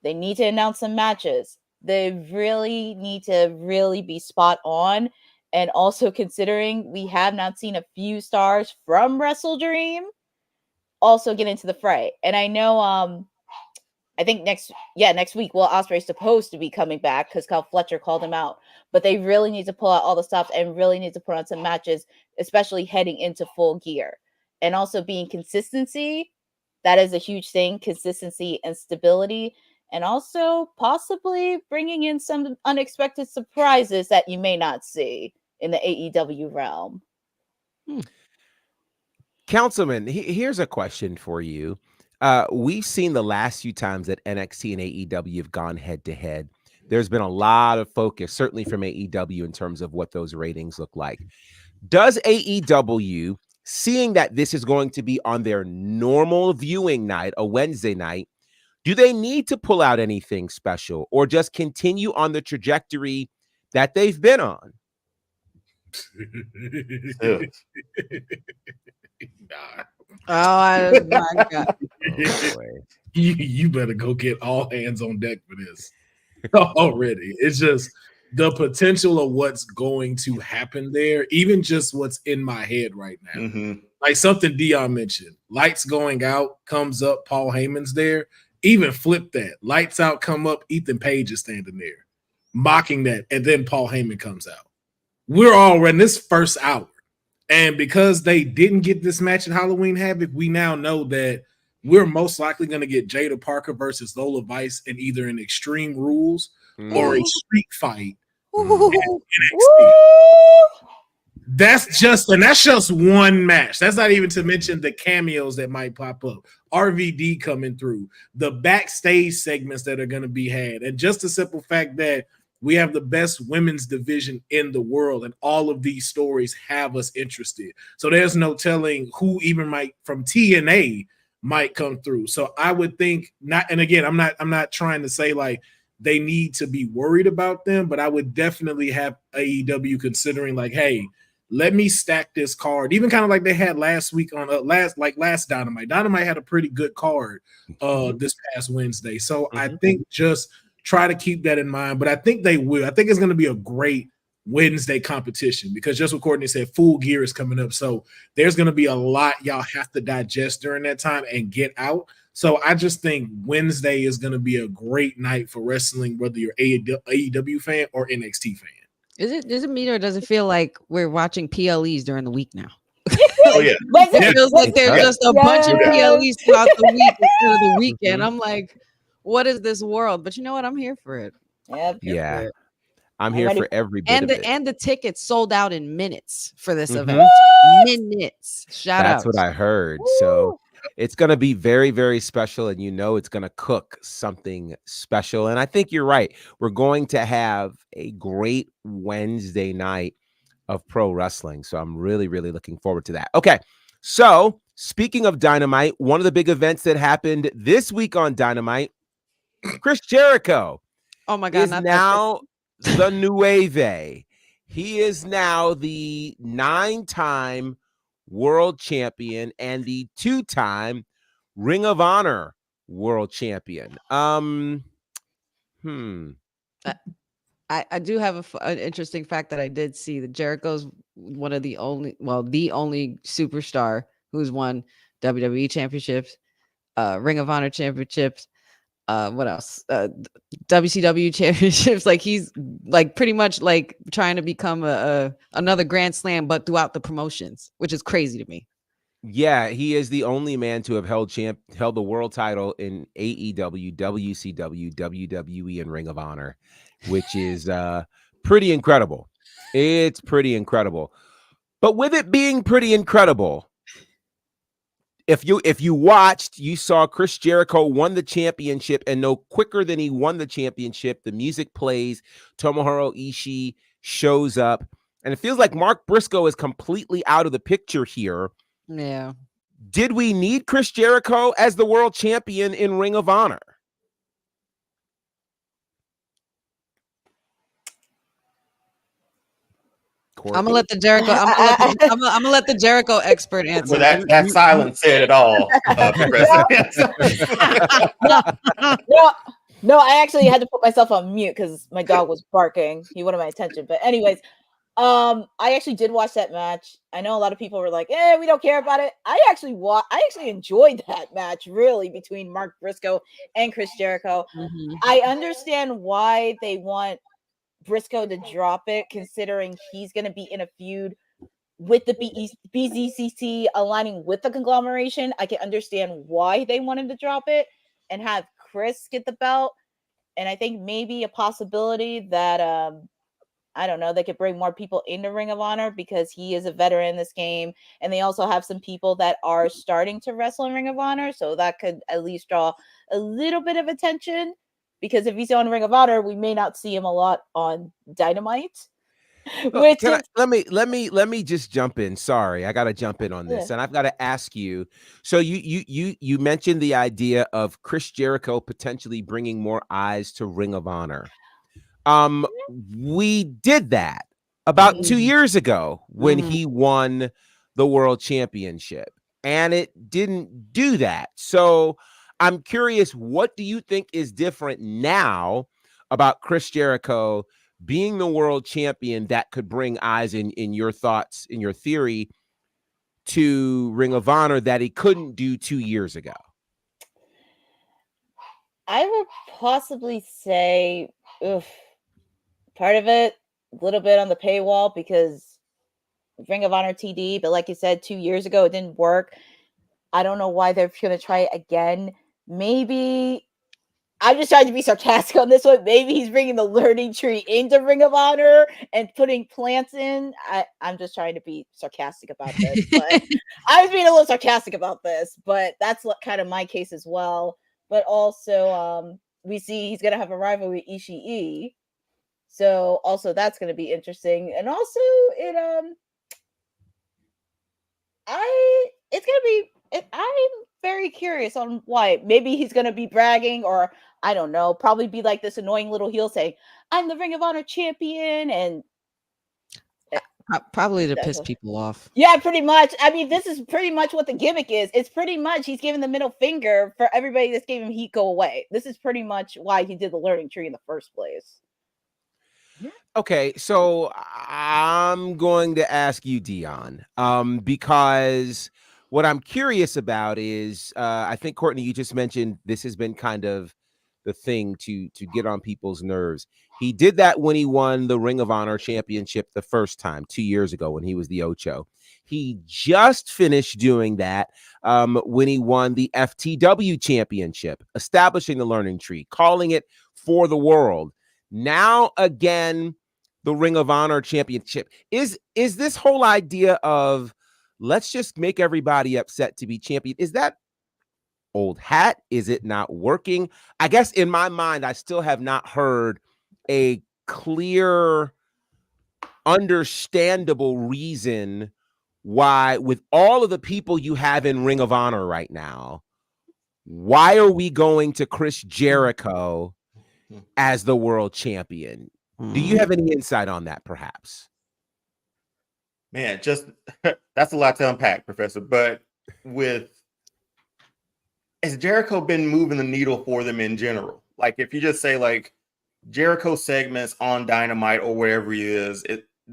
They need to announce some matches. They really need to really be spot on. And also considering we have not seen a few stars from Wrestle Dream also get into the fray. And I know I think next week, Will Ospreay's supposed to be coming back because Kyle Fletcher called him out. But they really need to pull out all the stops and really need to put on some matches, especially heading into Full Gear. And also being consistency, that is a huge thing, consistency and stability. And also possibly bringing in some unexpected surprises that you may not see in the AEW realm. Councilman, here's a question for you. We've seen the last few times that NXT and AEW have gone head to head. There's been a lot of focus, certainly from AEW, in terms of what those ratings look like. Does AEW, seeing that this is going to be on their normal viewing night, a Wednesday night, do they need to pull out anything special or just continue on the trajectory that they've been on? Nah. Oh my God. You better go get all hands on deck for this already. It's just the potential of what's going to happen there, even just what's in my head right now. Mm-hmm. Like something Dion mentioned, lights going out, comes up, Paul Heyman's there. Even flip that. Lights out, come up, Ethan Page is standing there, mocking that, and then Paul Heyman comes out. We're all in this first hour. And because they didn't get this match in Halloween Havoc, we now know that we're most likely going to get Jada Parker versus Lola Vice in either an Extreme Rules or a street fight. NXT. That's just one match. That's not even to mention the cameos that might pop up. RVD coming through, the backstage segments that are going to be had, and just the simple fact that we have the best women's division in the world, and all of these stories have us interested. So there's no telling who even might from TNA might come through. So I would think not. And again, I'm not trying to say like they need to be worried about them, but I would definitely have AEW considering like, hey, let me stack this card, even kind of like they had last week on last Dynamite. Dynamite had a pretty good card this past Wednesday. So I think just try to keep that in mind, but I think they will. I think it's going to be a great Wednesday competition because just what Courtney said, Full Gear is coming up. So there's going to be a lot y'all have to digest during that time and get out. So I just think Wednesday is going to be a great night for wrestling, whether you're AEW fan or NXT fan. Does it mean or does it feel like we're watching PLEs during the week now? Oh yeah. It feels like there's just a bunch of PLEs throughout the week instead of the weekend. I'm like, what is this world? But you know what? I'm here for it. Yep. I'm here for every bit of it. And the tickets sold out in minutes for this event. Minutes. That's what I heard. Woo! So it's going to be very, very special. And you know it's going to cook something special. And I think you're right. We're going to have a great Wednesday night of pro wrestling. So I'm really, really looking forward to that. Okay. So speaking of Dynamite, one of the big events that happened this week on Dynamite, Chris Jericho oh my God, is now the Nueve. He is now the 9-time world champion and the 2-time Ring of Honor world champion. I do have an interesting fact that I did see that Jericho's one of the only superstar who's won WWE championships, Ring of Honor championships, what else? WCW championships. Like he's like pretty much like trying to become another Grand Slam, but throughout the promotions, which is crazy to me. Yeah, he is the only man to have held the world title in AEW, WCW, WWE, and Ring of Honor, which is pretty incredible. It's pretty incredible. But with it being pretty incredible, if you watched, you saw Chris Jericho won the championship, and no quicker than he won the championship, the music plays, Tomohiro Ishii shows up, and it feels like Mark Briscoe is completely out of the picture here. Yeah. Did we need Chris Jericho as the world champion in Ring of Honor? I'm gonna let the Jericho. I'm gonna let the Jericho expert answer. Well, that silence said it all. No, I actually had to put myself on mute because my dog was barking. He wanted my attention. But anyways, I actually did watch that match. I know a lot of people were like, we don't care about it. I actually enjoyed that match, really, between Mark Briscoe and Chris Jericho. Mhm. I understand why they want Briscoe to drop it, considering he's going to be in a feud with the BZCC aligning with the conglomeration. I can understand why they wanted to drop it and have Chris get the belt. And I think maybe a possibility that I don't know, they could bring more people into Ring of Honor because he is a veteran in this game. And they also have some people that are starting to wrestle in Ring of Honor. So that could at least draw a little bit of attention. Because if he's on Ring of Honor, we may not see him a lot on Dynamite. Well, let me just jump in. Sorry, I got to jump in on this, Yeah. and I've got to ask you. So you mentioned the idea of Chris Jericho potentially bringing more eyes to Ring of Honor. We did that about 2 years ago when he won the world championship, and it didn't do that. So I'm curious, what do you think is different now about Chris Jericho being the world champion that could bring eyes in your thoughts, in your theory, to Ring of Honor that he couldn't do 2 years ago? I would possibly say, part of it, a little bit on the paywall because Ring of Honor TD, but like you said, 2 years ago, it didn't work. I don't know why they're going to try it again. Maybe I'm just trying to be sarcastic on this one. Maybe he's bringing the learning tree into Ring of Honor and putting plants in. I'm just trying to be sarcastic about this, but I was being a little sarcastic about this, but that's kind of my case as well. But also, we see he's going to have a rival with Ishii. So also that's going to be interesting. And also I'm very curious on why. Maybe he's going to be bragging, or I don't know, probably be like this annoying little heel saying, I'm the Ring of Honor champion. And probably to piss people off. Yeah, pretty much. I mean, this is pretty much what the gimmick is. It's pretty much he's giving the middle finger for everybody that's gave him heat go away. This is pretty much why he did the learning tree in the first place. Okay, so I'm going to ask you, Dion, because what I'm curious about is, I think, Courtney, you just mentioned this has been kind of the thing to get on people's nerves. He did that when he won the Ring of Honor championship the first time 2 years ago when he was the Ocho. He just finished doing that when he won the FTW championship, establishing the learning tree, calling it for the world. Now again, the Ring of Honor championship. Is this whole idea of let's just make everybody upset to be champion, is that old hat? Is it not working? I guess in my mind, I still have not heard a clear, understandable reason why, with all of the people you have in Ring of Honor right now, why are we going to Chris Jericho as the world champion? Do you have any insight on that, perhaps? Man, just that's a lot to unpack, Professor. But has Jericho been moving the needle for them in general? Like, if you just say like Jericho segments on Dynamite or wherever he is,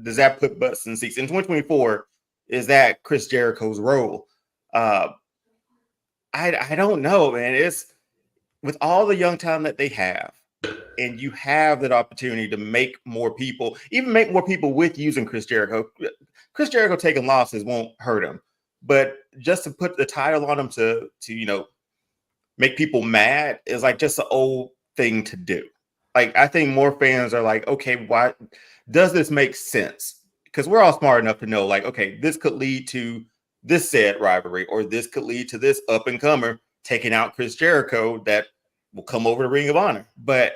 does that put butts in seats in 2024? Is that Chris Jericho's role? I don't know, man. It's with all the young talent that they have, and you have that opportunity to make more people, even make more people with using Chris Jericho. Chris Jericho taking losses won't hurt him, but just to put the title on him to make people mad is like just an old thing to do. Like, I think more fans are like, okay, why does this make sense? Because we're all smart enough to know, like, okay, this could lead to this said rivalry, or this could lead to this up and comer taking out Chris Jericho that will come over to Ring of Honor. But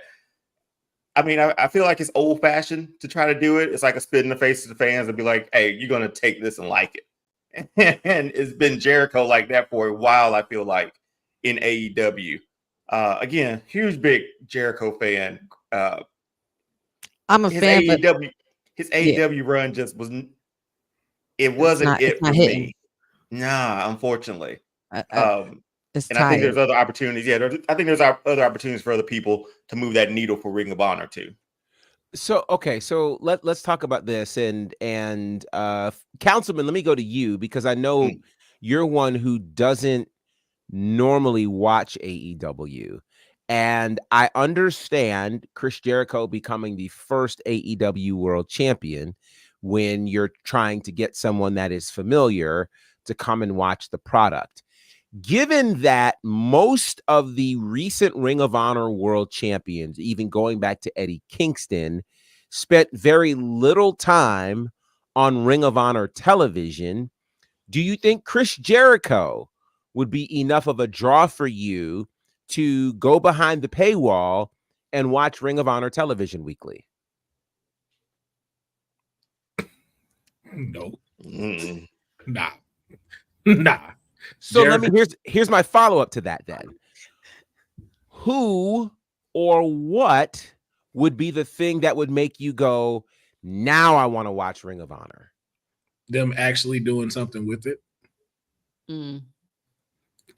I mean, I feel like it's old fashioned to try to do it. It's like a spit in the face to the fans and be like, hey, you're going to take this and like it. And it's been Jericho like that for a while, I feel like, in AEW. Again, huge, big Jericho fan. I'm a fan. His AEW run just wasn't it for me. Nah, unfortunately. It's and I think there's other opportunities. Yeah, I think there's other opportunities for other people to move that needle for Ring of Honor too. So okay, so let's talk about this and Councilman, let me go to you because I know you're one who doesn't normally watch AEW. And I understand Chris Jericho becoming the first AEW world champion when you're trying to get someone that is familiar to come and watch the product. Given that most of the recent Ring of Honor world champions, even going back to Eddie Kingston, spent very little time on Ring of Honor television, do you think Chris Jericho would be enough of a draw for you to go behind the paywall and watch Ring of Honor television weekly? No. Mm. Nah. Nah. So Jericho- here's my follow-up to that then. Who or what would be the thing that would make you go, now I want to watch Ring of Honor? Them actually doing something with it. Mm.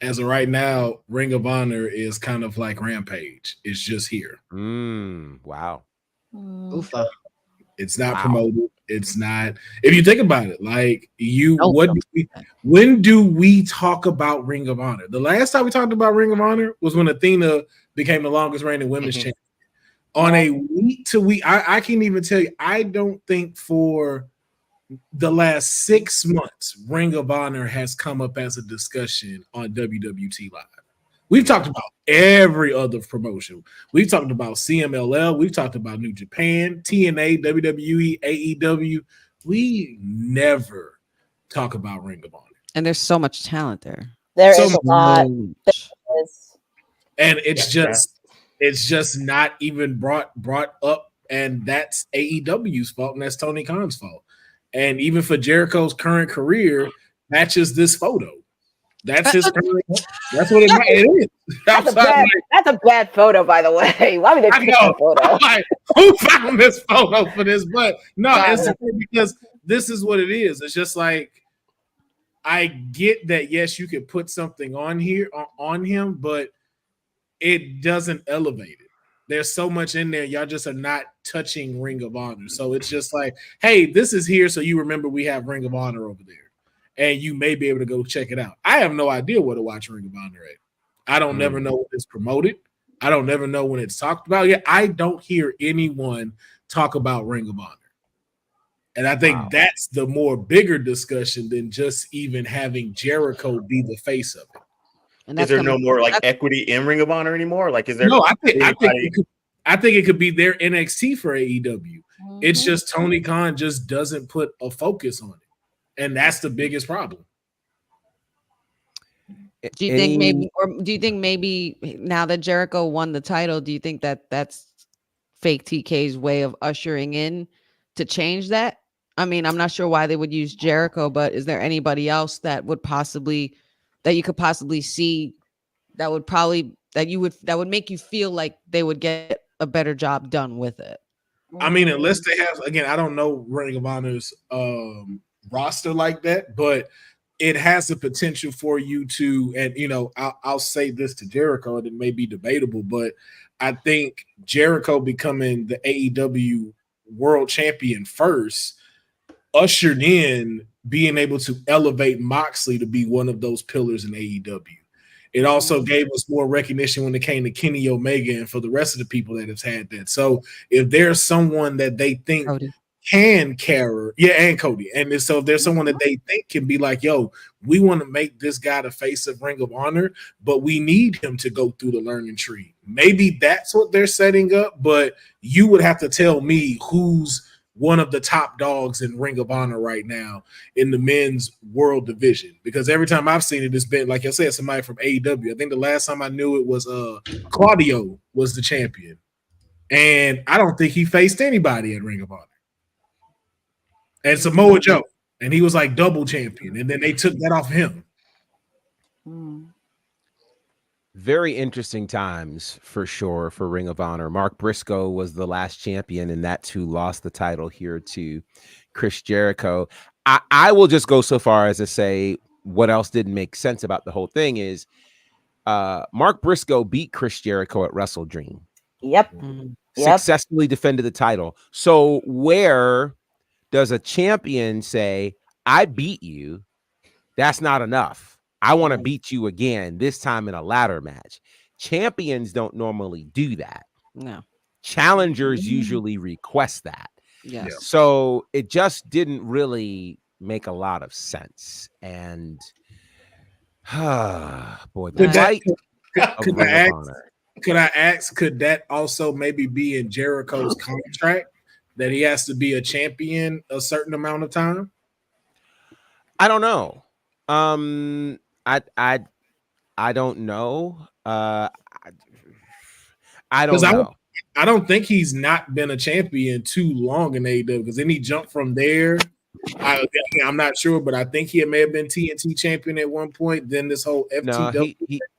As of right now, Ring of Honor is kind of like Rampage. It's just here. Wow. Oofa. It's not Wow. promoted. It's not. If you think about it, like Nope. when do we talk about Ring of Honor? The last time we talked about Ring of Honor was when Athena became the longest reigning women's champion. On a week to week, I can't even tell you. I don't think for the last 6 months, Ring of Honor has come up as a discussion on WWT Live. We've talked about every other promotion. We've talked about CMLL. We've talked about New Japan, TNA, WWE, AEW. We never talk about Ring of Honor. And there's so much talent there. There So is a lot. Much. And it's just not even brought up, and that's AEW's fault, and that's Tony Khan's fault. And even for Jericho's current career, matches this photo. That's his current. That's what it is. That's a bad photo, by the way. Why would they pick that photo? Like, who found this photo for this? But no, it's because this is what it is. It's just like, I get that. Yes, you could put something on here on him, but it doesn't elevate it. There's so much in there. Y'all just are not touching Ring of Honor. So it's just like, hey, this is here. So you remember we have Ring of Honor over there. And you may be able to go check it out. I have no idea where to watch Ring of Honor at. I don't never know when it's promoted. I don't never know when it's talked about. Yeah, I don't hear anyone talk about Ring of Honor. And I think that's the more bigger discussion than just even having Jericho be the face of it. And Is there no more like equity in Ring of Honor anymore? Like, is there? No, I think it could be their NXT for AEW. It's just Tony Khan just doesn't put a focus on it. And that's the biggest problem. Do you think maybe now that Jericho won the title, do you think that that's fake TK's way of ushering in to change that? I mean, I'm not sure why they would use Jericho, but is there anybody else that you could possibly see that would make you feel like they would get a better job done with it? I mean, unless they have, again, I don't know Ring of Honor's roster like that, but it has the potential for you to, and I'll say this to Jericho, and it may be debatable, but I think Jericho becoming the AEW world champion first ushered in being able to elevate Moxley to be one of those pillars in AEW. It also gave us more recognition when it came to Kenny Omega and for the rest of the people that have had that. So if there's someone that they think can carry, and Cody, and so if there's someone that they think can be like, yo, we want to make this guy the face of Ring of Honor, but we need him to go through the learning tree. Maybe that's what they're setting up, but you would have to tell me who's one of the top dogs in Ring of Honor right now in the men's world division. Because every time I've seen it, it's been, like I said, somebody from AEW. I think the last time I knew it was Claudio was the champion. And I don't think he faced anybody at Ring of Honor. And Samoa Joe. And he was like double champion. And then they took that off him. Very interesting times for sure for Ring of Honor. Mark Briscoe was the last champion, and that's who lost the title here to Chris Jericho. I will just go so far as to say what else didn't make sense about the whole thing is Mark Briscoe beat Chris Jericho at Wrestle Dream. Yep. successfully defended the title. So where does a champion say, I beat you? That's not enough. I want to beat you again, this time in a ladder match. Champions don't normally do that. No. Challengers usually request that. Yes. So it just didn't really make a lot of sense. And boy, the fight of Ring of Honor. Could I ask, could that also maybe be in Jericho's contract that he has to be a champion a certain amount of time? I don't know. I don't know. I don't know. I don't think he's not been a champion too long in AEW, because then he jumped from there. I'm not sure, but I think he may have been TNT champion at one point. Then this whole FTW. No,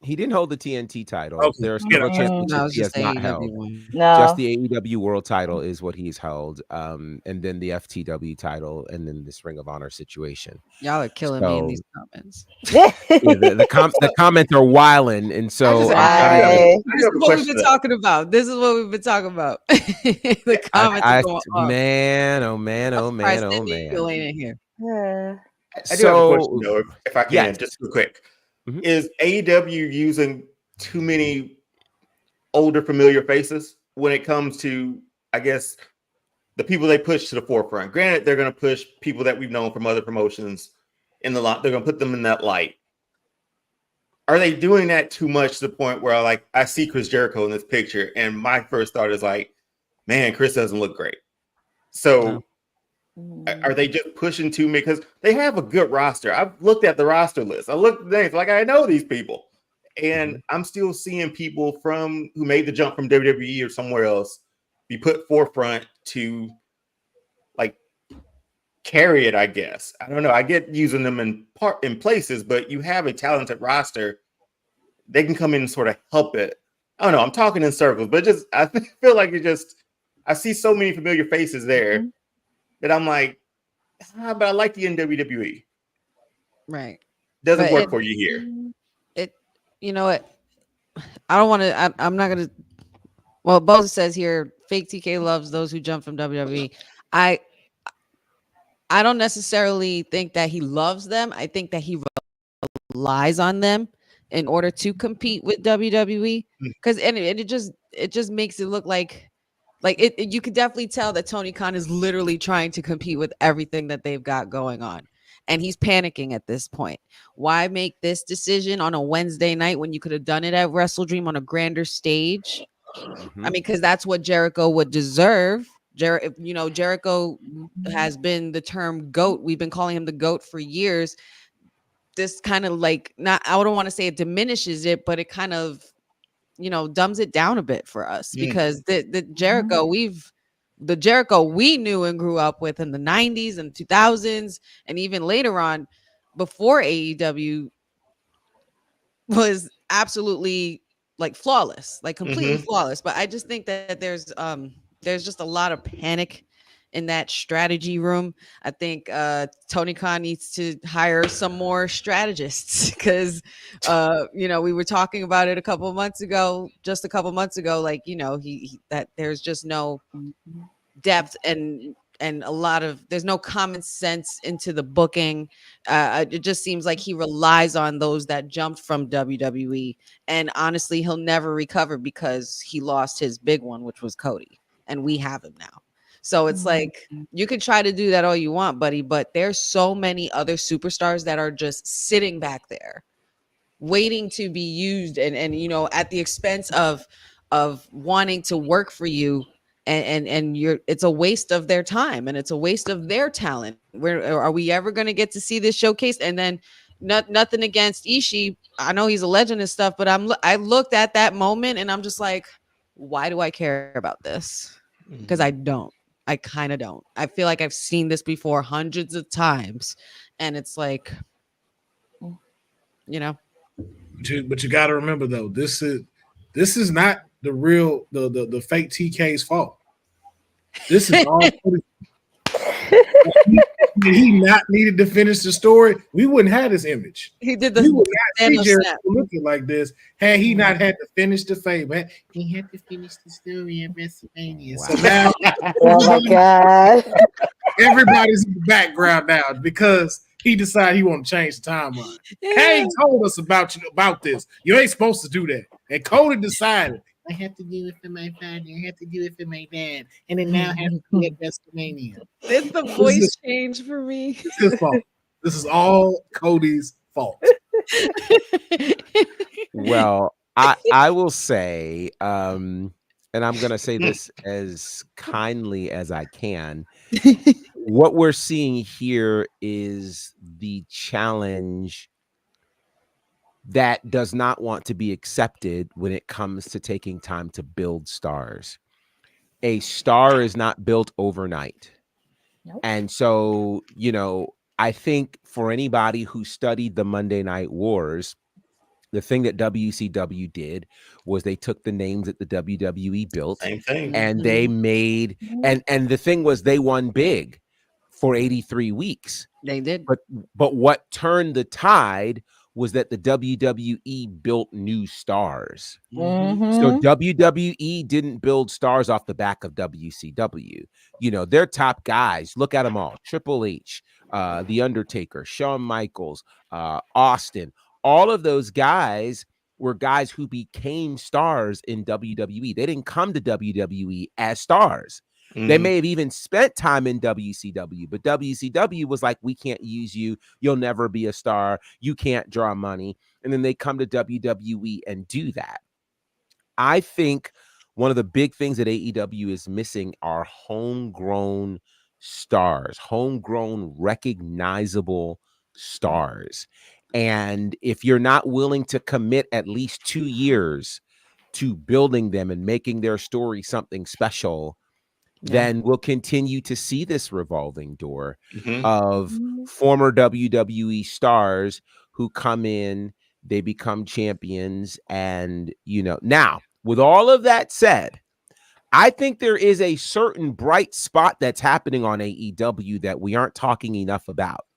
he didn't hold the TNT title. Okay. There are several championships he has not held. Just the AEW World title is what he's held, and then the FTW title, and then this Ring of Honor situation. Y'all are killing me in these comments. The comments are wilding, and so this is what we've been talking about. This is what we've been talking about. The comments are going off. Man, oh man, oh man, oh man. In here. I do have a question though, if I can, just real quick. Is AEW using too many older familiar faces when it comes to, I guess, the people they push to the forefront? Granted, they're going to push people that we've known from other promotions in the lot. They're going to put them in that light. Are they doing that too much to the point where I see Chris Jericho in this picture and my first thought is like, man, Chris doesn't look great. So are they just pushing too many? Because they have a good roster. I've looked at the roster list. I looked at the names, like I know these people. And I'm still seeing people who made the jump from WWE or somewhere else be put forefront to carry it, I guess. I don't know. I get using them in places, but you have a talented roster. They can come in and sort of help it. I don't know. I'm talking in circles, but I feel like I see so many familiar faces there that I'm like, but I like you in WWE. Right. Doesn't work for you here. You know what? I don't want to, I'm not going to, well, Boza says here, fake TK loves those who jump from WWE. I don't necessarily think that he loves them. I think that he relies on them in order to compete with WWE. Because it just makes it look like you could definitely tell that Tony Khan is literally trying to compete with everything that they've got going on. And he's panicking at this point. Why make this decision on a Wednesday night when you could have done it at WrestleDream on a grander stage? I mean, because that's what Jericho would deserve. Jericho has been the term GOAT. We've been calling him the GOAT for years. This kind of I don't want to say it diminishes it, but it kind of, dumbs it down a bit for us because the Jericho the Jericho we knew and grew up with in the 90s and 2000s and even later on before AEW was absolutely flawless, completely flawless. But I just think that there's just a lot of panic in that strategy room. I think Tony Khan needs to hire some more strategists because, we were talking about it a couple of months ago, that there's just no depth and there's no common sense into the booking. It just seems like he relies on those that jumped from WWE. And honestly, he'll never recover because he lost his big one, which was Cody. And we have him now. So it's you can try to do that all you want, buddy, but there's so many other superstars that are just sitting back there waiting to be used and at the expense of wanting to work for you. And it's a waste of their time and it's a waste of their talent. Where are we ever going to get to see this showcase? And then nothing against Ishii. I know he's a legend and stuff, but I looked at that moment and I'm just like, why do I care about this? Because I kind of don't. I feel like I've seen this before hundreds of times. And it's like, But you got to remember though, this is not the real the fake TK's fault. This is all Did he not needed to finish the story, we wouldn't have this image. He did We the would not see Thanos Jericho snap. looking like this had he not had to finish the fable. He had to finish the story at WrestleMania. Wow. So now Oh my god. everybody's in the background now because he decided he want to change the timeline. Kane told us about this. You ain't supposed to do that. And Cody decided, I have to do it for my father. I have to do it for my dad. And then now I have to do it at WrestleMania. Did the voice change for me? It's his fault. This is all Cody's fault. Well, I will say, and I'm gonna say this as kindly as I can. What we're seeing here is the challenge that does not want to be accepted when it comes to taking time to build stars. A star is not built overnight. Nope. And so, I think for anybody who studied the Monday Night Wars, the thing that WCW did was they took the names that the WWE built, Same thing. and they made, and the thing was they won big for 83 weeks. They did. But what turned the tide was that the WWE built new stars. So WWE didn't build stars off the back of WCW. Their top guys, look at them all: Triple H, The Undertaker, Shawn Michaels, Austin. All of those guys were guys who became stars in WWE. They didn't come to WWE as stars. They may have even spent time in WCW, but WCW was like, we can't use you. You'll never be a star. You can't draw money. And then they come to WWE and do that. I think one of the big things that AEW is missing are homegrown stars, homegrown recognizable stars. And if you're not willing to commit at least 2 years to building them and making their story something special, then we'll continue to see this revolving door of former WWE stars who come in, they become champions. And, now with all of that said, I think there is a certain bright spot that's happening on AEW that we aren't talking enough about.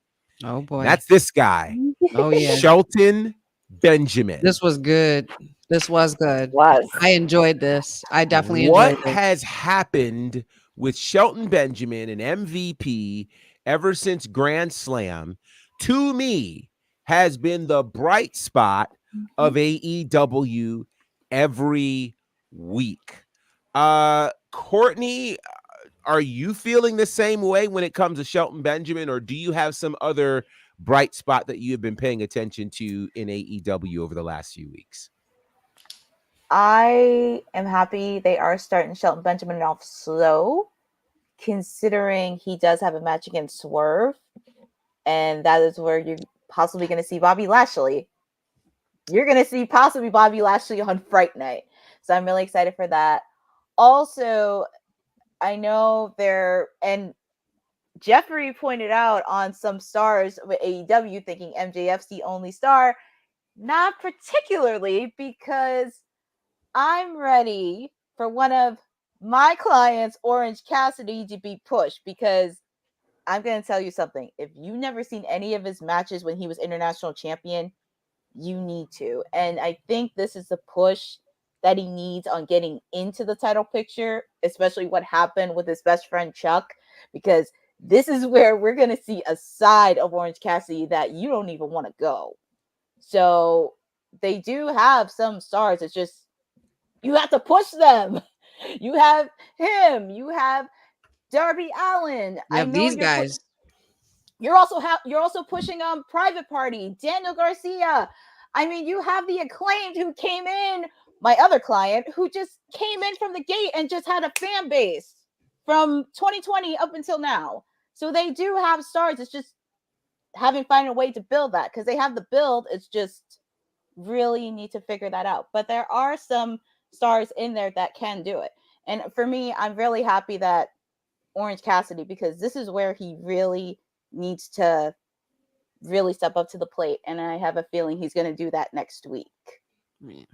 Oh boy. That's this guy. Oh yeah. Shelton Benjamin. This was good. This was good. Was. I enjoyed this. I definitely enjoyed What it. has happened with Shelton Benjamin and MVP ever since Grand Slam, to me, has been the bright spot of AEW every week. Courtney, are you feeling the same way when it comes to Shelton Benjamin, or do you have some other bright spot that you have been paying attention to in AEW over the last few weeks? I am happy they are starting Shelton Benjamin off slow, considering he does have a match against Swerve, and that is where you're possibly going to see Bobby Lashley. You're going to see possibly Bobby Lashley on Fright Night. So I'm really excited for that. Also, I know and Jeffrey pointed out on some stars with AEW thinking MJF's the only star. Not particularly, because I'm ready for one of my clients, Orange Cassidy, to be pushed, because I'm going to tell you something. If you've never seen any of his matches when he was international champion, you need to. And I think this is the push that he needs on getting into the title picture, especially what happened with his best friend Chuck, because this is where we're going to see a side of Orange Cassidy that you don't even want to go. So they do have some stars. It's just, you have to push them. You have him. You have Darby Allin. You have these guys. You're also pushing Private Party, Daniel Garcia. I mean, you have the Acclaimed who came in, my other client, who just came in from the gate and just had a fan base from 2020 up until now. So they do have stars. It's just find a way to build that, because they have the build. It's just really need to figure that out. But there are some stars in there that can do it. And for me, I'm really happy that Orange Cassidy, because this is where he really needs to really step up to the plate. And I have a feeling he's going to do that next week. Yeah.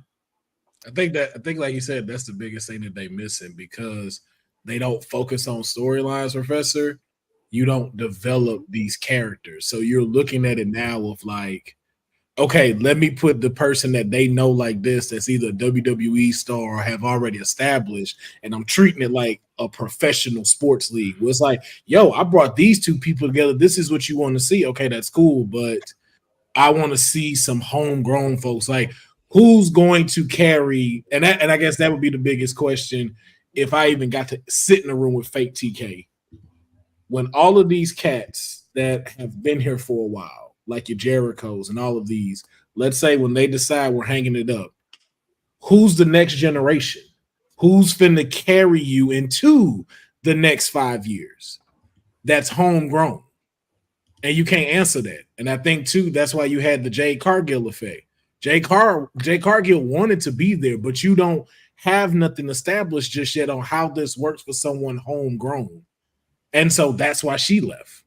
I think like you said, that's the biggest thing that they're missing, because they don't focus on storylines, Professor. you don't develop these characters. So you're looking at it now of like, okay, let me put the person that they know like this, that's either a WWE star or have already established, and I'm treating it like a professional sports league. Where it's like, yo, I brought these two people together. This is what you want to see. Okay, that's cool, but I want to see some homegrown folks. Like, who's going to carry? And I guess that would be the biggest question if I even got to sit in a room with fake TK. When all of these cats that have been here for a while, like your Jerichos and all of these, let's say when they decide we're hanging it up, who's the next generation? Who's finna carry you into the next 5 years? That's homegrown. And you can't answer that. And I think, too, that's why you had the Jade Cargill effect. Jade Cargill wanted to be there, but you don't have nothing established just yet on how this works for someone homegrown. And so that's why she left,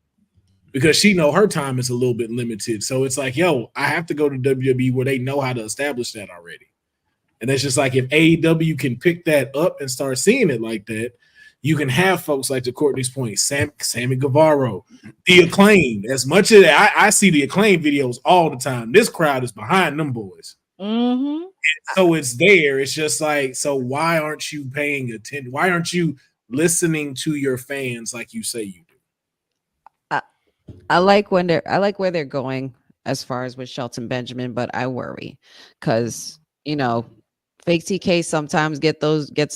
because she know her time is a little bit limited. So it's like, yo, I have to go to WWE where they know how to establish that already. And it's just like, if AEW can pick that up and start seeing it like that, you can have folks like, to Courtney's point, Sammy Guevara, the Acclaim. As much as I see the Acclaim videos all the time, this crowd is behind them boys. Mm-hmm. So it's there. It's just like, so why aren't you paying attention? Why aren't you listening to your fans like you say you do? I like where they're going as far as with Shelton Benjamin, but I worry because fake TK sometimes gets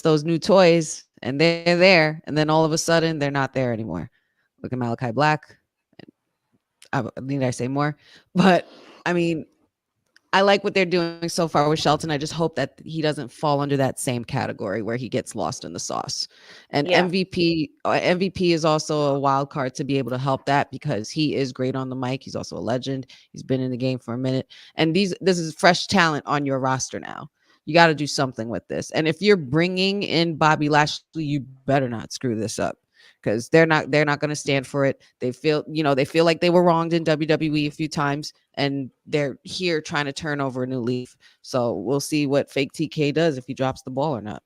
those new toys and they're there, and then all of a sudden they're not there anymore. Look at Malachi Black. Need I say more? But I mean, I like what they're doing so far with Shelton. I just hope that he doesn't fall under that same category where he gets lost in the sauce. And Yeah. MVP is also a wild card to be able to help that, because he is great on the mic. He's also a legend. He's been in the game for a minute. And this is fresh talent on your roster now. You got to do something with this. And if you're bringing in Bobby Lashley, you better not screw this up, because they're not going to stand for it. They feel like they were wronged in WWE a few times, and they're here trying to turn over a new leaf. So we'll see what fake TK does, if he drops the ball or not.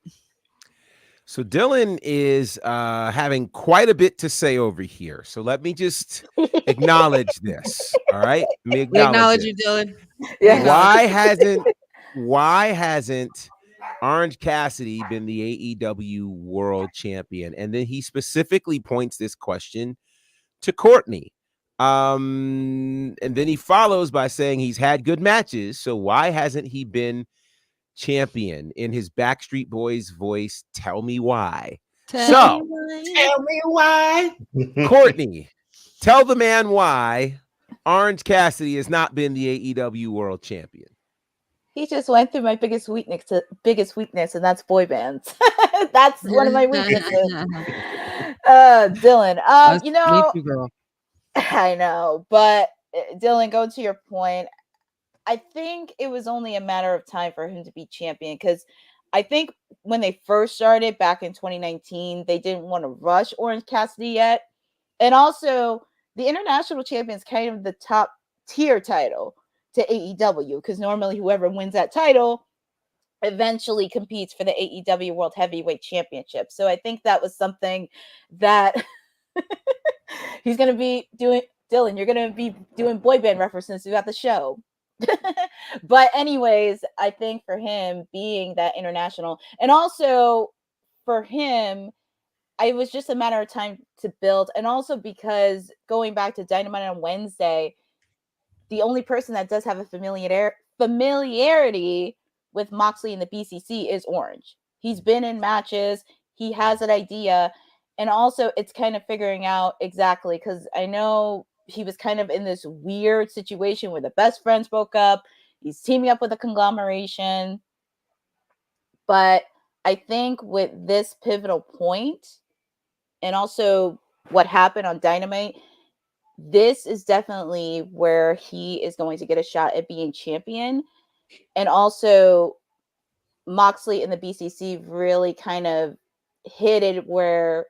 So Dylan is having quite a bit to say over here. So let me just acknowledge this. All right. Let me We acknowledge it. you, Dylan. Yeah. Why hasn't Orange Cassidy been the AEW World Champion? And then he specifically points this question to Courtney. And then he follows by saying he's had good matches. So why hasn't he been champion? In his Backstreet Boys voice, tell me why. Tell me why. Courtney, tell the man why Orange Cassidy has not been the AEW World Champion. He just went through my biggest weakness, and that's boy bands. That's one of my weaknesses. Dylan, Me too, girl. I know, but Dylan, go to your point. I think it was only a matter of time for him to be champion, because I think when they first started back in 2019, they didn't want to rush Orange Cassidy yet. And also, the international champion is kind of the top tier title to AEW, because normally whoever wins that title eventually competes for the AEW World Heavyweight Championship. So I think that was something that he's going to be doing. Dylan, you're going to be doing boy band references throughout the show. But anyways, I think for him being that international, and also for him, it was just a matter of time to build. And also because going back to Dynamite on Wednesday, the only person that does have a familiarity with Moxley in the BCC is Orange. He's been in matches. He has an idea. And also it's kind of figuring out exactly, because I know he was kind of in this weird situation where the best friends broke up. He's teaming up with a conglomeration. But I think with this pivotal point, and also what happened on Dynamite, this is definitely where he is going to get a shot at being champion. And also Moxley and the BCC really kind of hit it where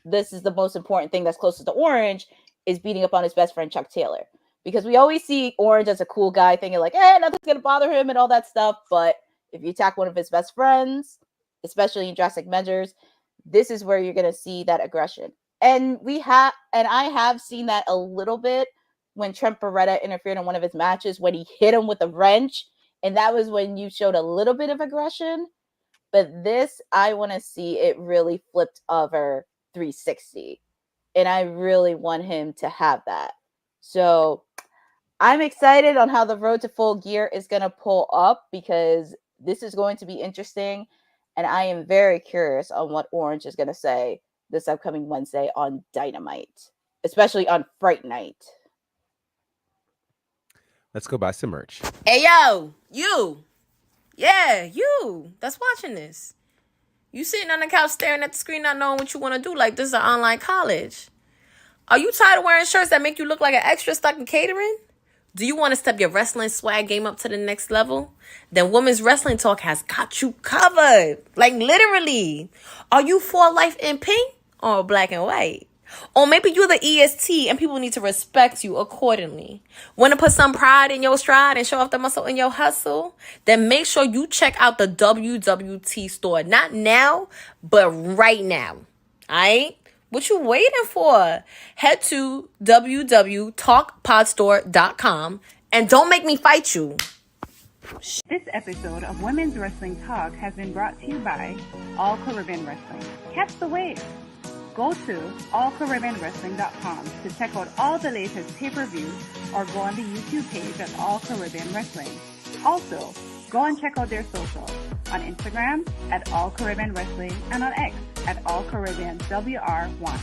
this is the most important thing that's closest to Orange, is beating up on his best friend Chuck Taylor. Because we always see Orange as a cool guy thinking like, nothing's going to bother him and all that stuff. But if you attack one of his best friends, especially in drastic measures, this is where you're going to see that aggression. And I have seen that a little bit when Trent Beretta interfered in one of his matches when he hit him with a wrench, and that was when you showed a little bit of aggression. But this, I want to see it really flipped over 360, and I really want him to have that. So I'm excited on how the road to Full Gear is going to pull up, because this is going to be interesting, and I am very curious on what Orange is going to say this upcoming Wednesday on Dynamite, especially on Fright Night. Let's go buy some merch. Hey, yo, you. Yeah, you that's watching this. You sitting on the couch staring at the screen not knowing what you want to do like this is an online college. Are you tired of wearing shirts that make you look like an extra stuck in catering? Do you want to step your wrestling swag game up to the next level? Then Women's Wrestling Talk has got you covered. Like, literally. Are you for life in pink or black and white? Or maybe you're the EST and people need to respect you accordingly. Want to put some pride in your stride and show off the muscle in your hustle? Then make sure you check out the WWT store. Not now, but right now. Alright? What you waiting for? Head to www.talkpodstore.com and don't make me fight you. This episode of Women's Wrestling Talk has been brought to you by All Caribbean Wrestling. Catch the wave. Go to allcaribbeanwrestling.com to check out all the latest pay-per-views or go on the YouTube page at All Caribbean Wrestling. Also, go and check out their socials on Instagram at All Caribbean Wrestling and on X at All Caribbean WR1.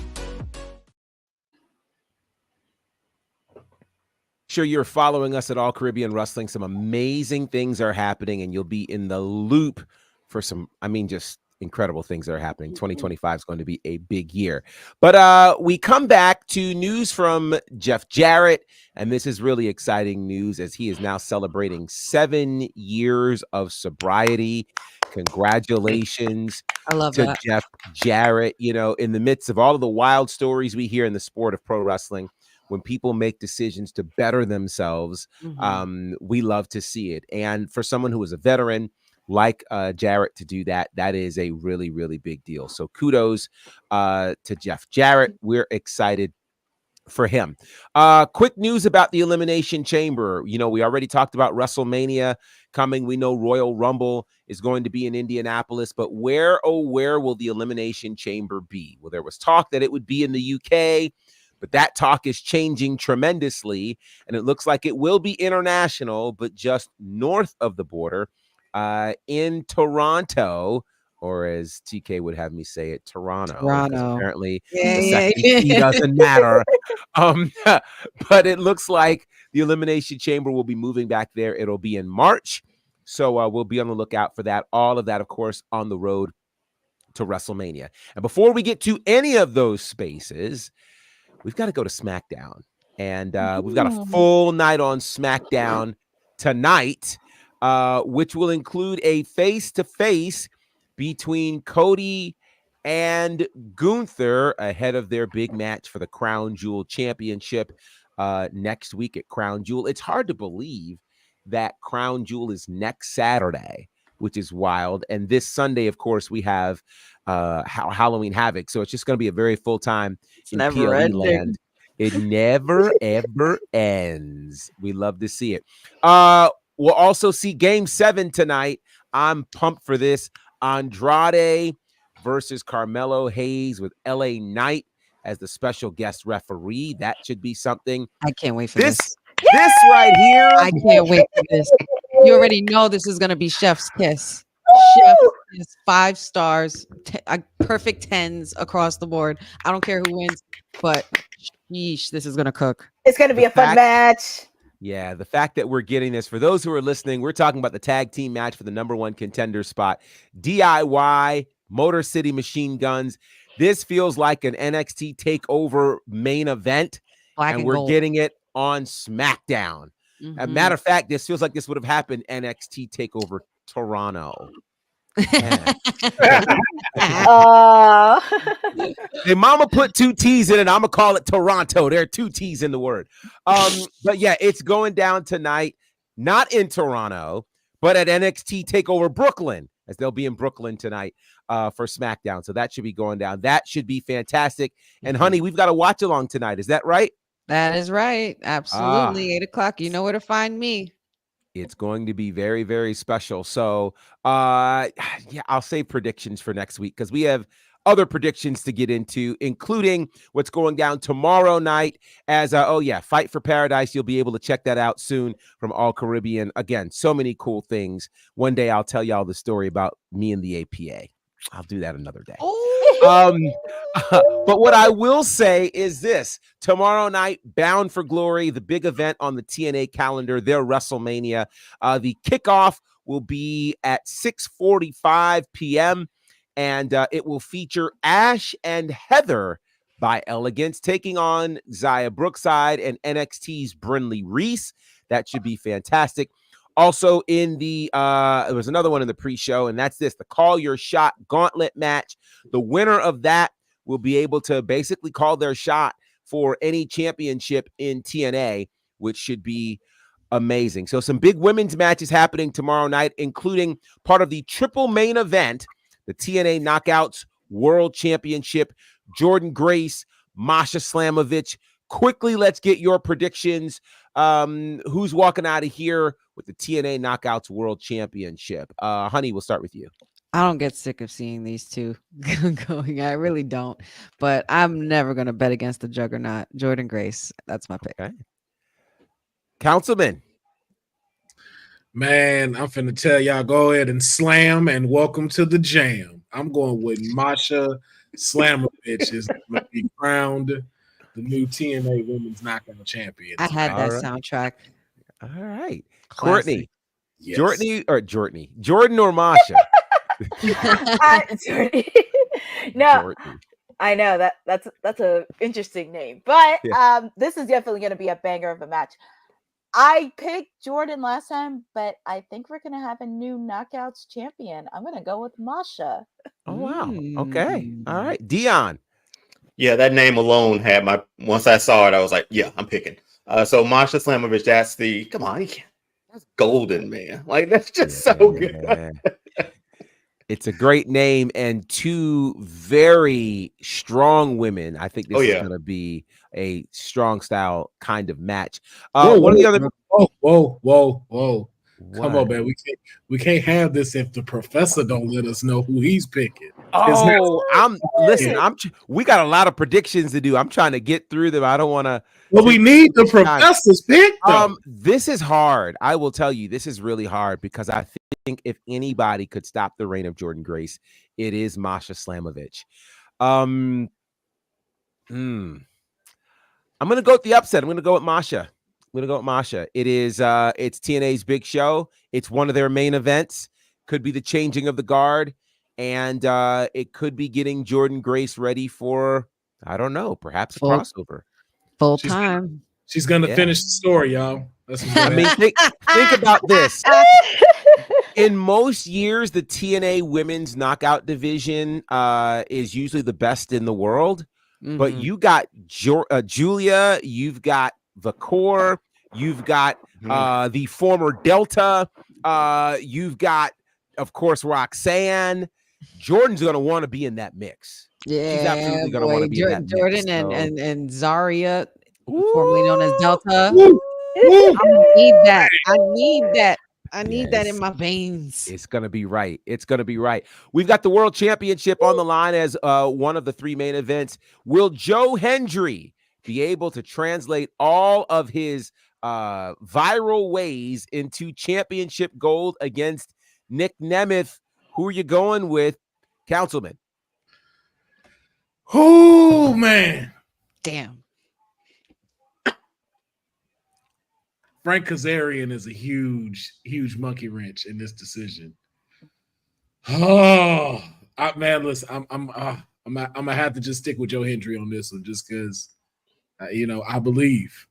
Sure, you're following us at All Caribbean Wrestling. Some amazing things are happening, and you'll be in the loop for some, just incredible things that are happening. 2025 is going to be a big year. But we come back to news from Jeff Jarrett, and this is really exciting news as he is now celebrating 7 years of sobriety. Congratulations to Jeff Jarrett. In the midst of all of the wild stories we hear in the sport of pro wrestling, when people make decisions to better themselves, we love to see it. And for someone who is a veteran like Jarrett to do that, that is a really, really big deal. So kudos to Jeff Jarrett. We're excited for him. Quick news about the Elimination Chamber. We already talked about WrestleMania coming. We know Royal Rumble is going to be in Indianapolis, but where will the Elimination Chamber be? Well, there was talk that it would be in the UK, but that talk is changing tremendously, and it looks like it will be international, but just north of the border. In Toronto, or as TK would have me say it, Toronto. Apparently, the second T doesn't matter. But it looks like the Elimination Chamber will be moving back there. It'll be in March, so we'll be on the lookout for that. All of that, of course, on the road to WrestleMania. And before we get to any of those spaces, we've got to go to Smackdown, and we've got a full night on Smackdown tonight. Which will include a face-to-face between Cody and Gunther ahead of their big match for the Crown Jewel Championship next week at Crown Jewel. It's hard to believe that Crown Jewel is next Saturday, which is wild. And this Sunday, of course, we have Halloween Havoc. So it's just going to be a very full time in PLE land. It never, ever ends. We love to see it. We'll also see Game 7 tonight. I'm pumped for this. Andrade versus Carmelo Hayes with LA Knight as the special guest referee. That should be something. I can't wait for this. This right here. I can't wait for this. You already know this is going to be Chef's Kiss. Chef's Kiss, 5 stars, perfect 10s across the board. I don't care who wins, but yeesh, this is going to cook. It's going to be a fun match. Yeah, the fact that we're getting this, for those who are listening, we're talking about the tag team match for the #1 contender spot. DIY, Motor City Machine Guns. This feels like an NXT TakeOver main event, and we're getting it on SmackDown. As a matter of fact, this feels like this would have happened NXT TakeOver Toronto. Hey, mama put 2 T's in it. I'm gonna call it Toronto. There are 2 T's in the word. But yeah, it's going down tonight, not in Toronto, but at NXT TakeOver Brooklyn as they'll be in Brooklyn tonight for SmackDown. So that should be going down. That should be fantastic. And honey, we've got a watch along tonight. Is that right? That is right. Absolutely. 8 o'clock. You know where to find me. It's going to be very, very special. So, yeah, I'll save predictions for next week because we have other predictions to get into, including what's going down tomorrow night as, Fight for Paradise. You'll be able to check that out soon from All Caribbean. Again, so many cool things. One day I'll tell y'all the story about me and the APA. I'll do that another day. But what I will say is this: tomorrow night, Bound for Glory, the big event on the TNA calendar, their WrestleMania. The kickoff will be at 6:45 p.m. and it will feature Ash and Heather by Elegance taking on Zaya Brookside and NXT's Brinley Reese. That should be fantastic. Also in the there was another one in the pre-show, and that's this: the Call Your Shot Gauntlet match. The winner of that will be able to basically call their shot for any championship in TNA, which should be amazing. So some big women's matches happening tomorrow night, including part of the triple main event, the TNA Knockouts World Championship. Jordan Grace, Masha Slamovich. Quickly, let's get your predictions. Who's walking out of here with the TNA Knockouts World Championship? Honey, we'll start with you. I don't get sick of seeing these two going. I really don't. But I'm never going to bet against the juggernaut, Jordan Grace. That's my pick. Okay. Councilman. Man, I'm finna tell y'all, go ahead and slam and welcome to the jam. I'm going with Masha Slamovich is going to be crowned the new TNA Women's Knockout Champion. I had that soundtrack. All right. Classic. Courtney. Yes. Jordan or Masha? No, Jordan. I know that's an interesting name, but this is definitely going to be a banger of a match. I picked Jordan last time, but I think we're going to have a new Knockouts champion. I'm going to go with Masha. Oh, wow. Okay. All right. Dion. Yeah, that name alone had my. Once I saw it, I was like, yeah, I'm picking. So Masha Slamovich, that's that's golden, man. Like, that's just so good. It's a great name and two very strong women. I think this is going to be a strong style kind of match. One of the other. Whoa. Come on, man. We can't have this if the professor don't let us know who he's picking. We got a lot of predictions to do. I'm trying to get through them. I don't want to. Well, we need the professor's pick, though. This is hard. I will tell you, this is really hard because I think if anybody could stop the reign of Jordan Grace, it is Masha Slamovich. I'm going to go with the upset. I'm going to go with Masha. It is it's TNA's big show. It's one of their main events. Could be the changing of the guard, and it could be getting Jordan Grace ready for, I don't know, perhaps a crossover. Full time. She's gonna finish the story, y'all. Think about this. In most years, the TNA Women's Knockout division is usually the best in the world. Mm-hmm. But you got Julia, you've got the core, you've got the former Delta, you've got, of course, Roxanne. Jordan's going to want to be in that mix. Yeah, she's absolutely going to want to be in that Jordan mix, and Zaria, formerly known as Delta. I need that. I need that in my veins. It's going to be right. We've got the World Championship on the line as one of the three main events. Will Joe Hendry be able to translate all of his viral ways into championship gold against Nick Nemeth? Who are you going with, Councilman? Oh, man. Damn. Frank Kazarian is a huge monkey wrench in this decision. Oh, listen, I'm gonna have to just stick with Joe Hendry on this one, just because, I believe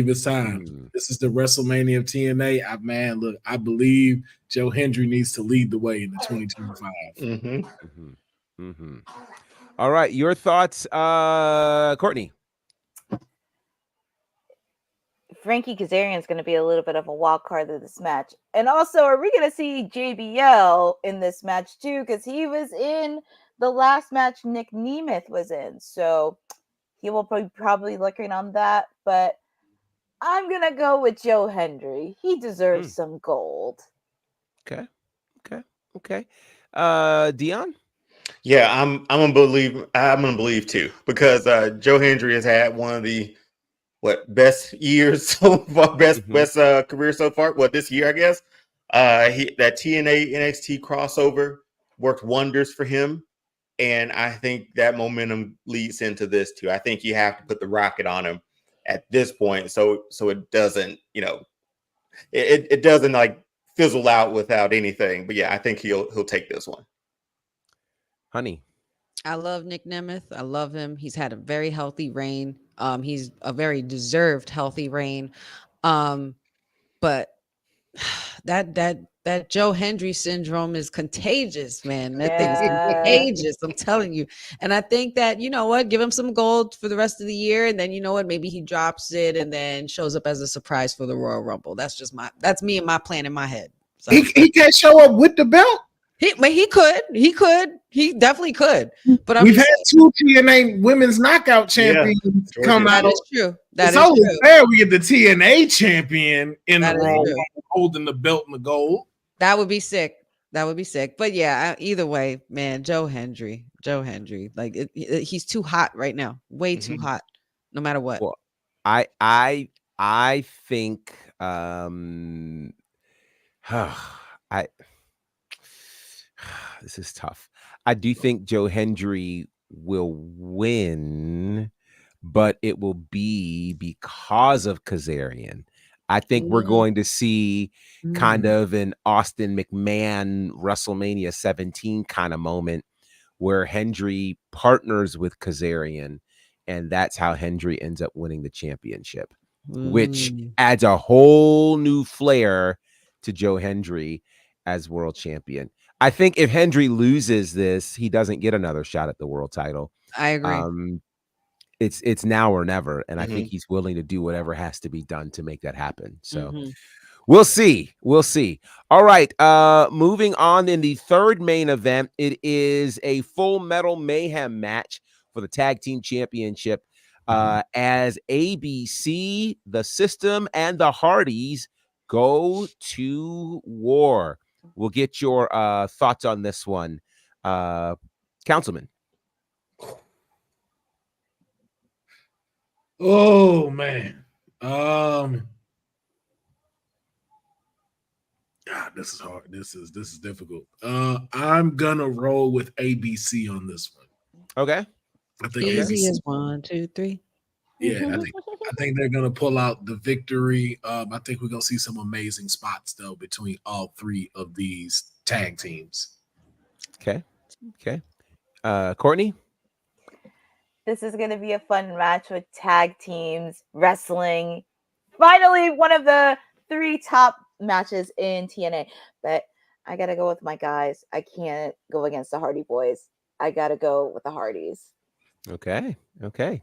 it's time. This is the WrestleMania of TNA. I believe Joe Hendry needs to lead the way in the 2025. All right, your thoughts, Courtney? Frankie Kazarian is going to be a little bit of a wild card of this match. And also, are we going to see JBL in this match too? Because he was in the last match Nick Nemeth was in. So he will be probably looking on that. But I'm going to go with Joe Hendry. He deserves some gold. Okay. Dion? Yeah, I'm gonna believe too, because Joe Hendry has had one of the best years so far, best career so far. This year, I guess. That TNA NXT crossover worked wonders for him, and I think that momentum leads into this too. I think you have to put the rocket on him at this point, so it doesn't, it doesn't like fizzle out without anything. But yeah, I think he'll take this one. Honey. I love Nick Nemeth. I love him. He's had a very healthy reign. He's a very deserved healthy reign. But that Joe Hendry syndrome is contagious, man. That thing's contagious. I'm telling you. And I think that, give him some gold for the rest of the year. And then, maybe he drops it and then shows up as a surprise for the Royal Rumble. That's me and my plan in my head. So. He can't show up with the belt. He definitely could. But we've had 2 TNA women's knockout champions come out. That is true. It's only fair we get the TNA champion in the Royal Rumble holding the belt and the gold. That would be sick. But yeah, either way, man, Joe Hendry, like he's too hot right now. Way too hot, no matter what. Well, I think this is tough. I do think Joe Hendry will win, but it will be because of Kazarian. I think we're going to see kind of an Austin McMahon WrestleMania 17 kind of moment where Hendry partners with Kazarian, and that's how Hendry ends up winning the championship, which adds a whole new flair to Joe Hendry as world champion. I think if Hendry loses this, he doesn't get another shot at the world title. I agree. It's now or never, and I think he's willing to do whatever has to be done to make that happen. So we'll see. All right, moving on in the third main event, it is a Full Metal Mayhem match for the Tag Team Championship as ABC, the System, and the Hardys go to war. We'll get your thoughts on this one, Councilman. Oh man, God, this is hard. This is difficult. I'm gonna roll with ABC on this one. Okay. I think easy as 1, 2, 3. Yeah, I think they're gonna pull out the victory. I think we're gonna see some amazing spots though between all 3 of these tag teams. Okay. Courtney. This is going to be a fun match with tag teams wrestling. Finally, one of the 3 top matches in TNA. But I got to go with my guys. I can't go against the Hardy Boys. I got to go with the Hardys. Okay.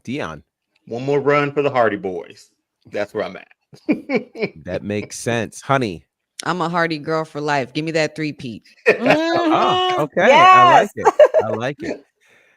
Dion. One more run for the Hardy Boys. That's where I'm at. That makes sense. Honey. I'm a Hardy girl for life. Give me that 3-peat. Oh, okay. Yes. I like it.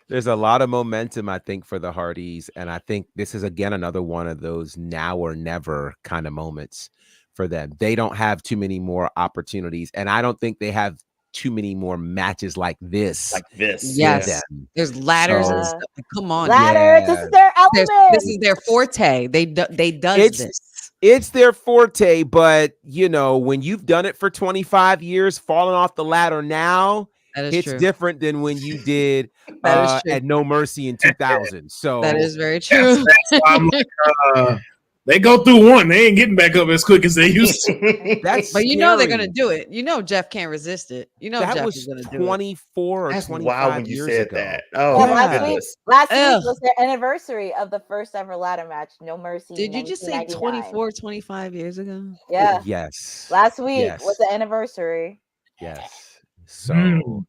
There's a lot of momentum, I think, for the Hardys. And I think this is, again, another one of those now or never kind of moments for them. They don't have too many more opportunities. And I don't think they have too many more matches like this. Yes. There's ladders and stuff. Come on. Ladders. This is their element. This is their forte. They does this. It's their forte. But, when you've done it for 25 years, falling off the ladder now, it's true. Different than when you did at No Mercy in 2000. So that is very true. That's why I'm like, they go through one. They ain't getting back up as quick as they used to. But scary. They're gonna do it. Jeff can't resist it. That Jeff was is gonna 24 or 25 years ago. That. Oh, last week was their anniversary of the first ever ladder match, No Mercy. Did you just say 24, 25 years ago? Yeah. Yes. Last week was the anniversary. Yes. So,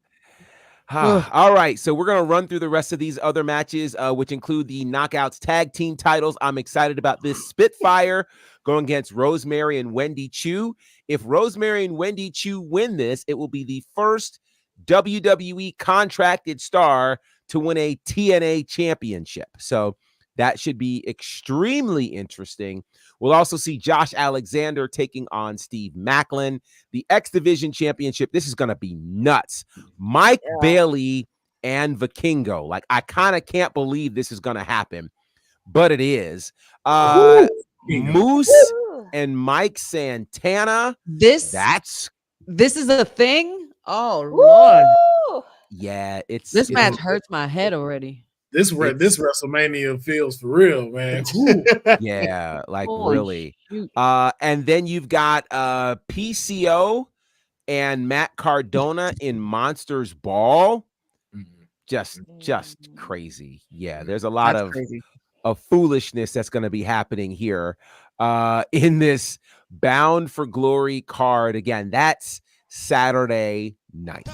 all right. So we're going to run through the rest of these other matches, which include the Knockouts tag team titles. I'm excited about this. Spitfire going against Rosemary and Wendy Chu. If Rosemary and Wendy Chu win this, it will be the first WWE contracted star to win a TNA championship. So that should be extremely interesting. We'll also see Josh Alexander taking on Steve Macklin. The X Division Championship, this is going to be nuts. Mike Bailey and Vikingo. Like, I kind of can't believe this is going to happen, but it is. Moose and Mike Santana. This is a thing? Oh, Lord. Yeah, this match hurts my head already. This WrestleMania feels for real, man. Yeah, like really. And then you've got PCO and Matt Cardona in Monsters Ball. Just crazy. Yeah, there's a lot of foolishness that's going to be happening here in this Bound for Glory card. Again, that's Saturday night.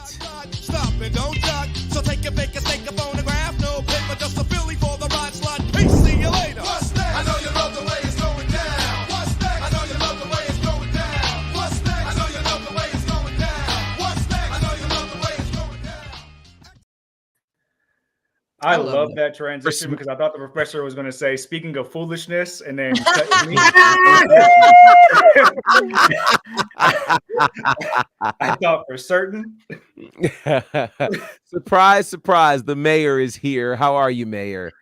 Stop it, don't duck. So take a pic and take a photograph. No paper, just a Philly for the ride slot. Peace, see you later. What's next? I know you love the way it's going down. What's next? I know you love the way it's going down. What's next? I know you love the way it's going down. What's next? I know you love the way it's going down. I love that transition because I thought the professor was going to say, speaking of foolishness, and then I thought for certain. Surprise, surprise. The mayor is here. How are you, Mayor?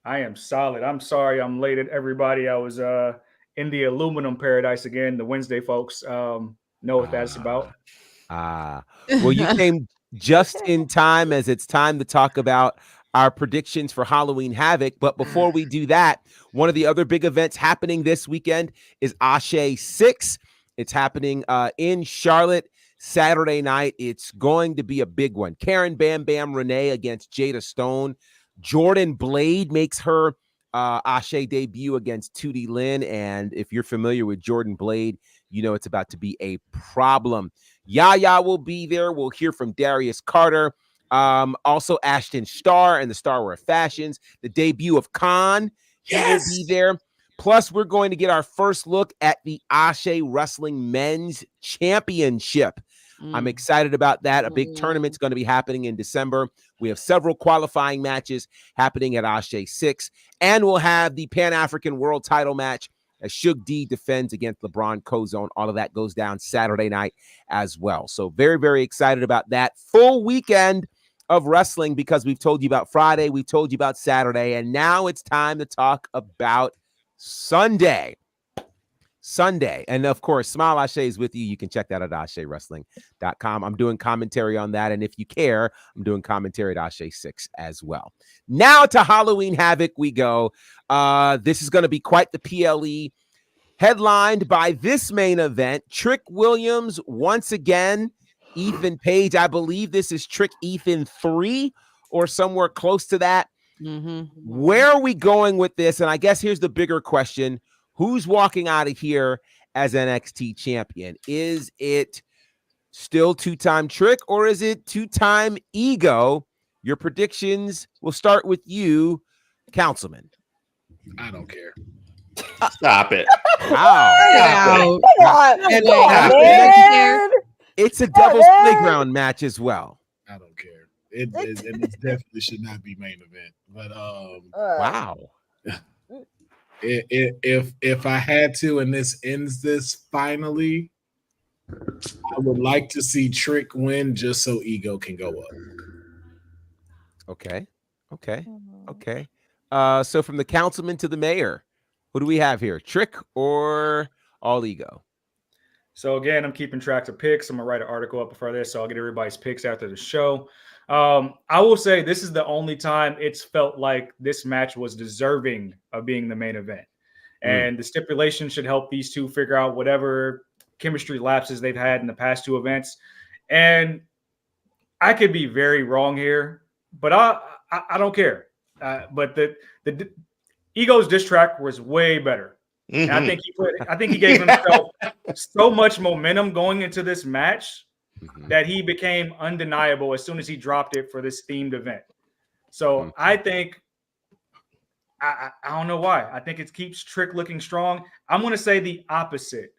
I am solid. I'm sorry I'm late, everybody. I was in the aluminum paradise again. The Wednesday folks know what that's about. Well, you came just in time as it's time to talk about our predictions for Halloween Havoc. But before we do that, one of the other big events happening this weekend is Ashe 6. It's happening in Charlotte Saturday night. It's going to be a big one. Karen Bam Bam Renee against Jada Stone. Jordan Blade makes her Ashe debut against Tootie Lynn. And if you're familiar with Jordan Blade, you know it's about to be a problem. Yaya will be there. We'll hear from Darius Carter. Also Ashton Starr and the Star Wars Fashions, the debut of Khan. He will be there. Plus, we're going to get our first look at the Ashe Wrestling Men's Championship. I'm excited about that. A big tournament's going to be happening in December. We have several qualifying matches happening at Ashe 6, and we'll have the Pan-African World Title match as Shug D defends against LeBron Cozone. All of that goes down Saturday night as well. So very, very excited about that full weekend of wrestling, because we've told you about Friday, we've told you about Saturday, and now it's time to talk about Sunday. And of course, Smile Ashe is with you. You can check that at AsheWrestling.com. I'm doing commentary on that, and if you care, I'm doing commentary at Ashe 6 as well. Now to Halloween Havoc we go. This is going to be quite the PLE, headlined by this main event, Trick Williams once again, Ethan Page. I believe this is Trick Ethan 3 or somewhere close to that. Where are we going with this? And I guess here's the bigger question. Who's walking out of here as NXT champion? Is it still two-time Trick, or is it two-time Ego? Your predictions will start with you, Councilman. I don't care. Stop it. Wow. It's a devil's playground match as well. I don't care. It definitely should not be main event. But wow. If I had to, and this ends this finally, I would like to see Trick win just so Ego can go up. Okay. So from the councilman to the mayor, who do we have here? Trick or All Ego? So again, I'm keeping track of picks. I'm gonna write an article up for this, so I'll get everybody's picks after the show. I will say this is the only time it's felt like this match was deserving of being the main event. And the stipulation should help these two figure out whatever chemistry lapses they've had in the past two events. And I could be very wrong here, but I don't care. But the Ego's diss track was way better. And I think he gave himself so much momentum going into this match that he became undeniable as soon as he dropped it for this themed event. So I think I don't know why. I think it keeps Trick looking strong. I'm going to say the opposite.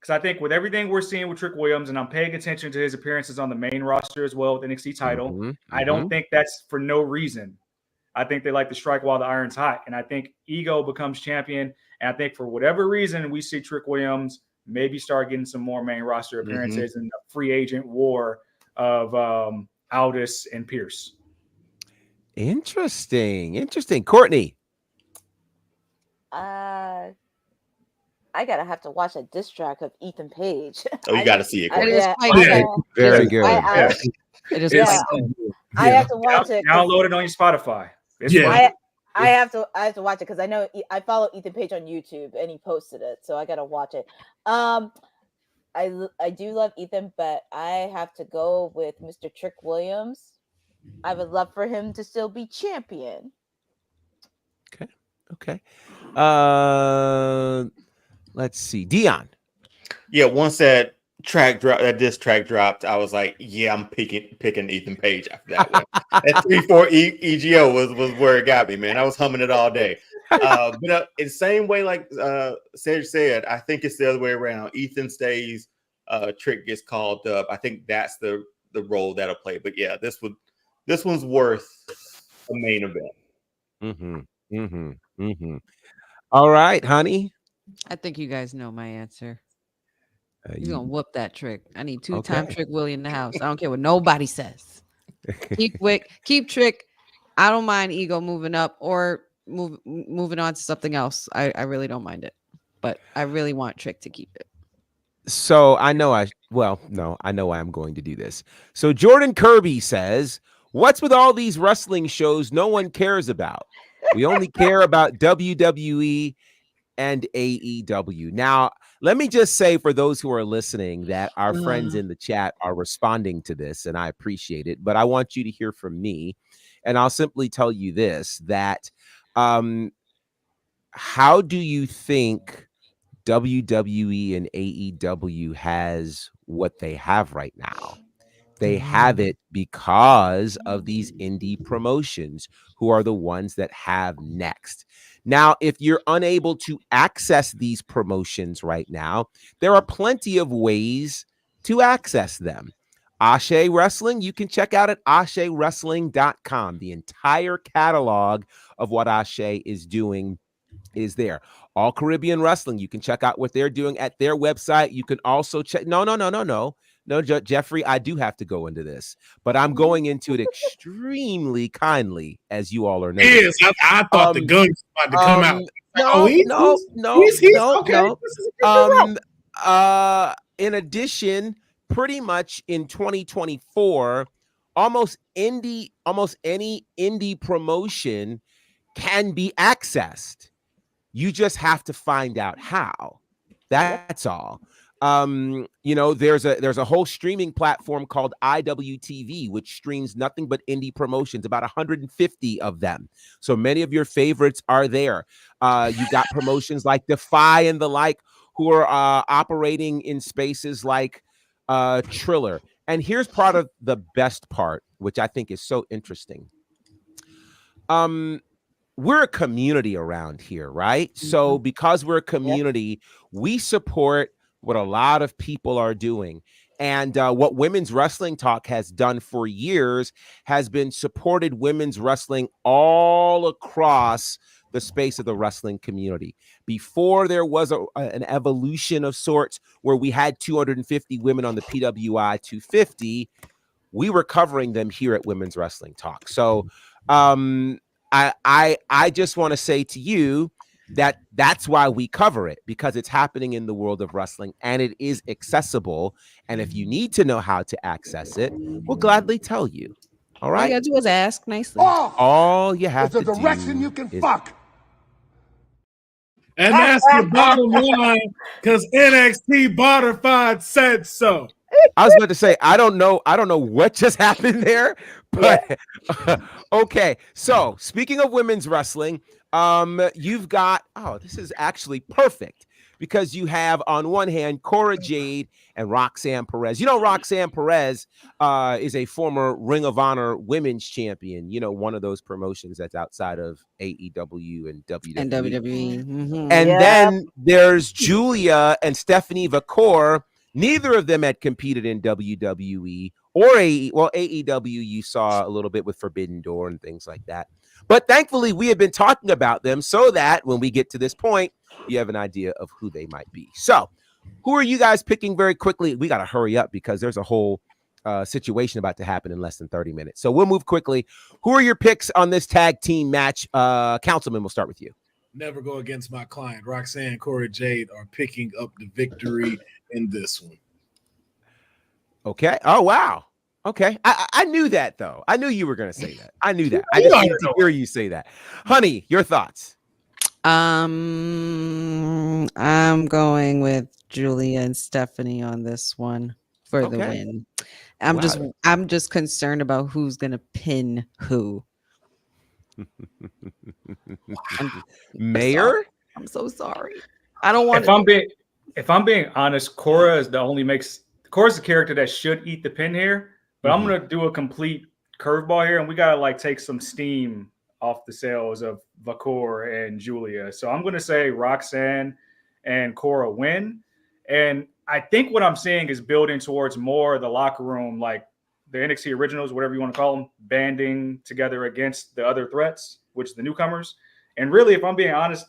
Because I think with everything we're seeing with Trick Williams, and I'm paying attention to his appearances on the main roster as well with NXT title, I don't think that's for no reason. I think they like to strike while the iron's hot. And I think Ego becomes champion. And I think for whatever reason, we see Trick Williams maybe start getting some more main roster appearances in the free agent war of Aldis and Pierce. Interesting. Courtney. I gotta have to watch a diss track of Ethan Page. Oh, you got to see it. Very good. It is. I have to watch it. Download it on your Spotify. I have to watch it because I know I follow Ethan Page on YouTube and he posted it, so I gotta watch it. I do love Ethan, but I have to go with Mr. Trick Williams. I would love for him to still be champion. Okay. Let's see. Dion. Yeah, once that diss track dropped, I was like, yeah, I'm picking Ethan Page after that one. That 3-4 EGO was where it got me, man. I was humming it all day. But in the same way, like Serge said, I think it's the other way around. Ethan stays, Trick gets called up. I think that's the role that'll play. But yeah, this one's worth a main event. All right, honey. I think you guys know my answer. You're gonna whoop that Trick. I need two-time Trick Willie in the house. I don't care what nobody says. Keep Trick. I don't mind Ego moving up or moving on to something else. I really don't mind it, but I really want Trick to keep it. So I know I know why I'm going to do this. So Jordan Kirby says, "What's with all these wrestling shows no one cares about? We only care about WWE and AEW." Now, let me just say for those who are listening that our friends in the chat are responding to this, and I appreciate it. But I want you to hear from me, and I'll simply tell you this: that how do you think WWE and AEW has what they have right now? They have it because of these indie promotions who are the ones that have next. Now, if you're unable to access these promotions right now, there are plenty of ways to access them. Ashe Wrestling, you can check out at AsheWrestling.com. The entire catalog of what Ashe is doing is there. All Caribbean Wrestling, you can check out what they're doing at their website. You can also check. No, Jeffrey, I do have to go into this, but I'm going into it extremely kindly, as you all are knowing. Yes, I thought the gun was about to come out. No. In addition, pretty much in 2024, almost any indie promotion can be accessed. You just have to find out how. That's all. There's a whole streaming platform called IWTV, which streams nothing but indie promotions, about 150 of them. So many of your favorites are there. You got promotions like Defy and the like, who are operating in spaces like Triller. And here's part of the best part, which I think is so interesting. We're a community around here, right? So because we're a community, we support what a lot of people are doing. And what Women's Wrestling Talk has done for years has been supported women's wrestling all across the space of the wrestling community. Before there was an evolution of sorts where we had 250 women on the PWI 250, we were covering them here at Women's Wrestling Talk. So I just want to say to you that's why we cover it, because it's happening in the world of wrestling and it is accessible. And if you need to know how to access it, we'll gladly tell you. All right. All you gotta do is ask nicely. All you have to do. It's a direction you can fuck. And that's the bottom line, because NXT Bonafide said so. I was about to say, I don't know what just happened there, but okay. So speaking of women's wrestling, you've got, this is actually perfect. because you have on one hand Cora Jade and Roxanne Perez. You know, Roxanne Perez is a former Ring of Honor Women's Champion. You know, one of those promotions that's outside of AEW and WWE. And WWE. And Yep. then there's Julia and Stephanie Vacor. Neither of them had competed in WWE or AEW. You saw a little bit with Forbidden Door and things like that. But thankfully, we have been talking about them so that when we get to this point, you have an idea of who they might be. So, who are you guys picking very quickly? We got to hurry up because there's a whole situation about to happen in less than 30 minutes. So we'll move quickly. Who are your picks on this tag team match? Councilman, we'll start with you. Never go against my client. Roxanne and Cora Jade are picking up the victory in this one. Okay. Oh, wow. Okay. I knew that, though. I knew you were going to say that. I knew that. I just needed to hear you say that. Honey, your thoughts? I'm going with Julia and Stephanie on this one for the win. I'm just concerned about who's going to pin who. Mayor? I'm so sorry. I don't want if I'm being honest, Cora is Cora's the character that should eat the pin here, but I'm gonna do a complete curveball here, and we gotta like take some steam off the sails of Vacor and Julia. So I'm gonna say Roxanne and Cora win. And I think what I'm seeing is building towards more of the locker room, like the NXT originals, whatever you want to call them, banding together against the other threats, which is the newcomers. And really, if I'm being honest,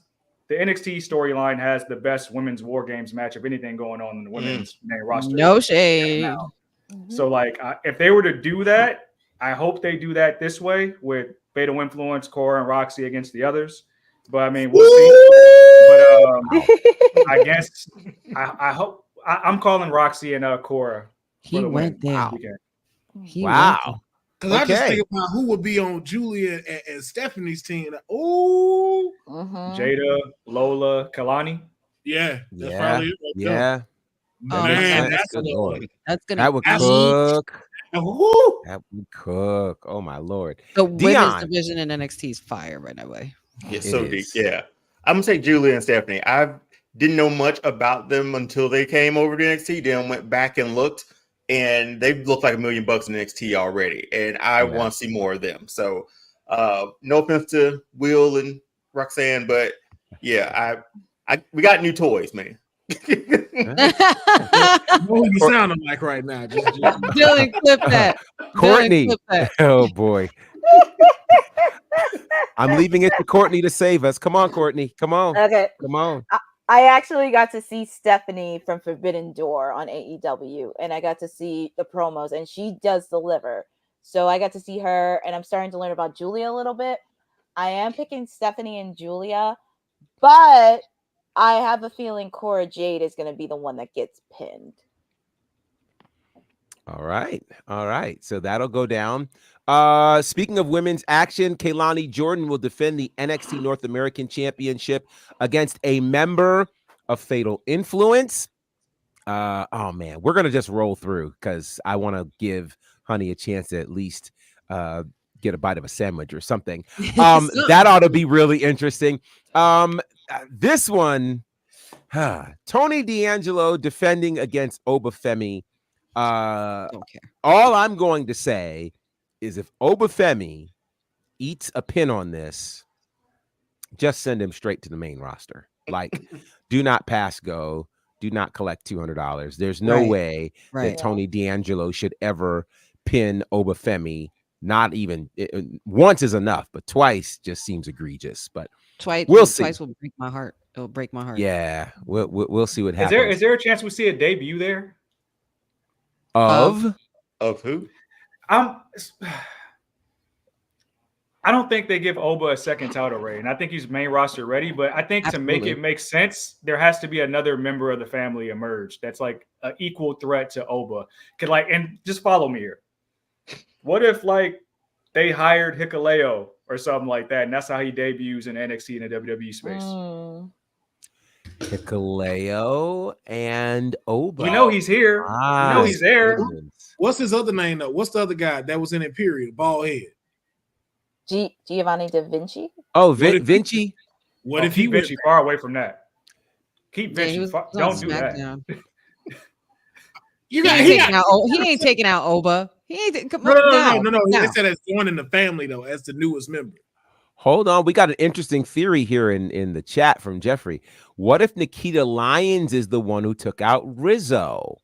the NXT storyline has the best women's War Games match of anything going on in the women's main roster. No shade. Right so, like, if they were to do that, I hope they do that this way with Fatal Influence, Cora, and Roxy against the others. But I mean, we'll see. But I guess I hope I'm calling Roxy and Cora. He went there. Wow. Because I just think about who would be on Julia and Stephanie's team. Oh, Jada, Lola, Kalani. Yeah, that's probably it right there. Man, that's good. That would cook. That would cook. Oh my Lord. The women's division in NXT is fire right away. Yeah, so deep. Yeah. I'm gonna say Julia and Stephanie. I didn't know much about them until they came over to NXT. Then went back and looked, and they look like $1 million in NXT already. And I want to see more of them. So no offense to Will and Roxanne, but yeah, we got new toys, man. What you sounding like right now? Dylan, clip that. Courtney. Dylan, clip that. Oh boy. I'm leaving it to Courtney to save us. Come on, Courtney. Come on. Okay. Come on. I actually got to see Stephanie from Forbidden Door on AEW, and I got to see the promos, and she does deliver. So I got to see her, and I'm starting to learn about Julia a little bit. I am picking Stephanie and Julia, but I have a feeling Cora Jade is going to be the one that gets pinned. All right. All right. So that'll go down. Speaking of women's action, Kaylani Jordan will defend the NXT North American Championship against a member of Fatal Influence. Oh man, we're gonna just roll through because I want to give Honey a chance to at least get a bite of a sandwich or something. That ought to be really interesting. This one, Tony D'Angelo defending against Obafemi. All I'm going to say is if Obafemi eats a pin on this, just send him straight to the main roster. Like, do not pass go. Do not collect $200. There's no way that Tony D'Angelo should ever pin Obafemi. Not even once is enough, but twice just seems egregious. But we'll see. Twice will break my heart. It'll break my heart. Yeah, we'll see what happens. Is there a chance we see a debut there? Of who? I don't think they give Oba a second title reign. I think he's main roster ready, but I think to make it make sense, there has to be another member of the family emerge that's like an equal threat to Oba. And just follow me here. What if like they hired Hikuleo or something like that, and that's how he debuts in NXT in the WWE space? Hikuleo and Oba. We know he's here. We know he's there. What's his other name though? What's the other guy that was in it? Period. Bald head. Giovanni Da Vinci. Oh, Vinci. What if he went Vinci far away from that? Keep Yeah, he Vince. was on Don't do that. SmackDown. You He got ain't he taking got out. He ain't taking out Oba. He ain't. Come no, on no, no, now. no, no, no. Now. They said as joining the family though, as the newest member. Hold on, we got an interesting theory here in the chat from Jeffrey. What if Nikita Lyons is the one who took out Rizzo?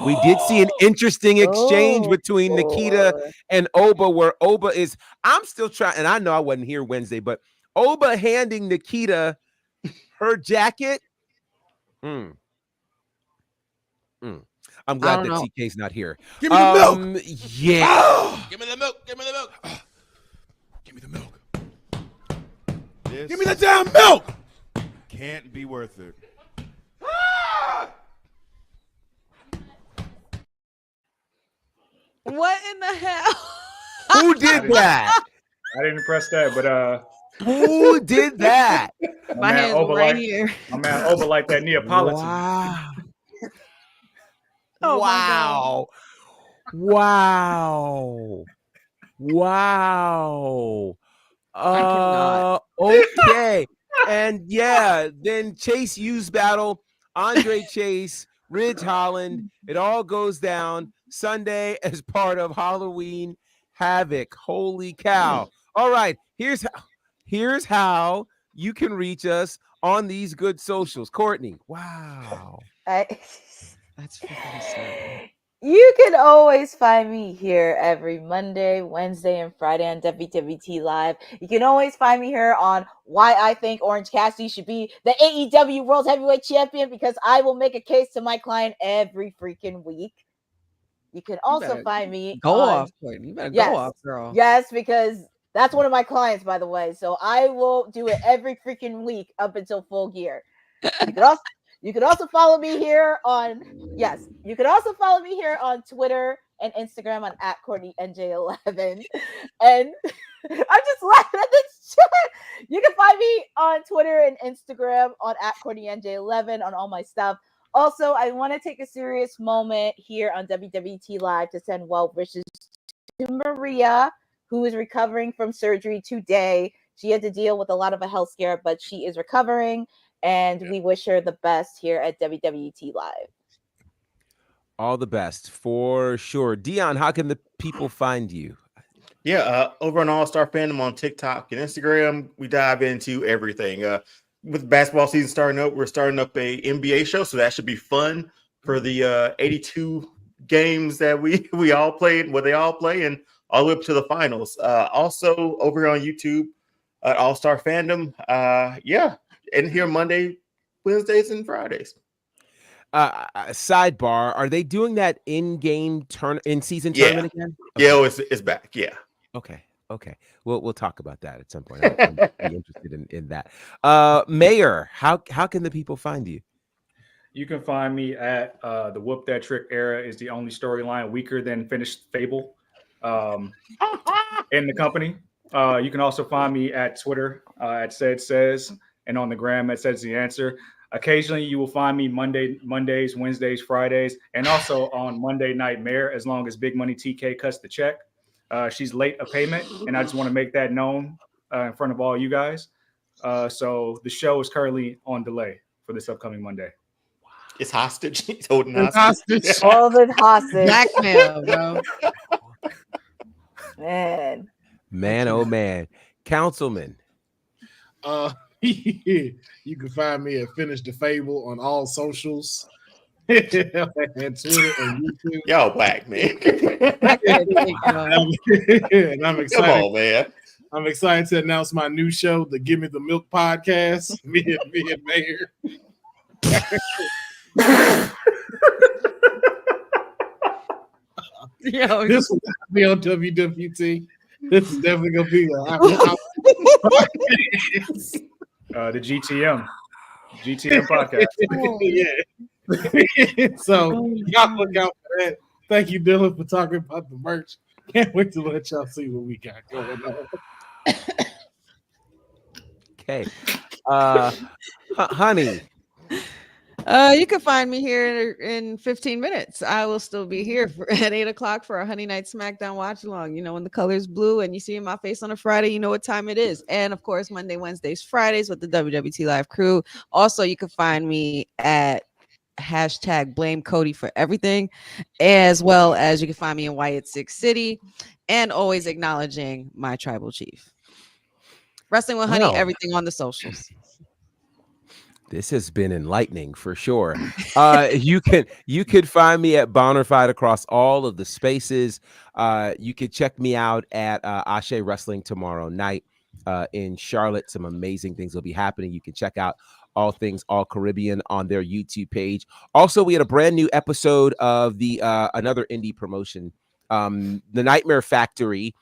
We did see an interesting exchange between Nikita and Oba, where Oba is. I'm still trying, and I know I wasn't here Wednesday, but Oba handing Nikita her jacket. I'm glad that TK's not here. Give me the milk. Yeah. Give me the milk. Give me the milk. Give me the milk. This Give me the damn milk. can't be worth it. What in the hell? Who did that? I didn't press that, but Who did that? My man hand's Oba right like, here. My man Oba like that Neapolitan. Wow. Oh, wow. Wow. Wow. I cannot. Okay. And yeah, then Chase Hughes battle, Andre Chase, Ridge Holland. It all goes down Sunday as part of Halloween Havoc. Holy cow. All right, here's how you can reach us on these good socials. Courtney. Wow. That's freaking sad. You can always find me here every Monday, Wednesday, and Friday on WWT Live. You can always find me here on why I think Orange Cassidy should be the AEW World Heavyweight Champion, because I will make a case to my client every freaking week. You can also find me Go on, off, Courtney. You better go off, girl. Yes, because that's one of my clients, by the way. So I will do it every freaking week up until Full Gear. You can also follow me here on you can also follow me here on Twitter and Instagram on @CourtneyNJ11. And I'm just laughing at this chat. You can find me on Twitter and Instagram on @CourtneyNJ11 on all my stuff. Also, I want to take a serious moment here on WWT Live to send well wishes to Maria, who is recovering from surgery today. She had to deal with a lot of a health scare, but she is recovering. And we wish her the best here at WWT Live. All the best for sure. Dion, how can the people find you? Yeah, over on All Star Fandom on TikTok and Instagram, we dive into everything. With basketball season starting up, we're starting up a NBA show, so that should be fun for the 82 games that we all played, where they all play, and all the way up to the finals. Also over on YouTube at All Star Fandom, and here Monday, Wednesdays, and Fridays. Sidebar: are they doing that in-game in-season tournament again? Okay. Yeah, it's back. Yeah. Okay. We'll talk about that at some point. I'm interested in that. Mayor, how can the people find you? You can find me at the Whoop That Trick Era is the only storyline weaker than finished Fable in the company. You can also find me at Twitter at Said Says, and on the gram at Says the Answer. Occasionally, you will find me Mondays, Wednesdays, Fridays, and also on Monday Night Mayor, as long as Big Money TK cuts the check. She's late a payment, and I just want to make that known in front of all you guys. So the show is currently on delay for this upcoming Monday. It's hostage. He's holding hostage. Holding hostage. Blackmail, bro. Man, oh man. Councilman. You can find me at Finish the Fable on all socials. And Twitter and YouTube. Y'all black, man. And I'm excited. Come on, man. I'm excited to announce my new show, the Give Me the Milk podcast. Me and Mayor. This will be on WWT. This is definitely gonna be the GTM podcast. Yeah. So y'all look out for that. Thank you, Dylan, for talking about the merch. Can't wait to let y'all see what we got going on. Okay. Honey. You can find me here in 15 minutes. I will still be here at 8 o'clock for a Honey Night Smackdown watch along. You know, when the color's blue and you see my face on a Friday, you know what time it is. And of course, Monday, Wednesdays, Fridays with the WWT Live crew. Also, you can find me at hashtag blame Cody for everything, as well as you can find me in Wyatt Six City, and always acknowledging my tribal chief. Wrestling with Honey, everything on the socials. This has been enlightening for sure. You can find me at Bonafide across all of the spaces. You can check me out at Ashe Wrestling tomorrow night in Charlotte. Some amazing things will be happening. You can check out All Things All Caribbean on their YouTube page. Also, we had a brand new episode of the another indie promotion, The Nightmare Factory,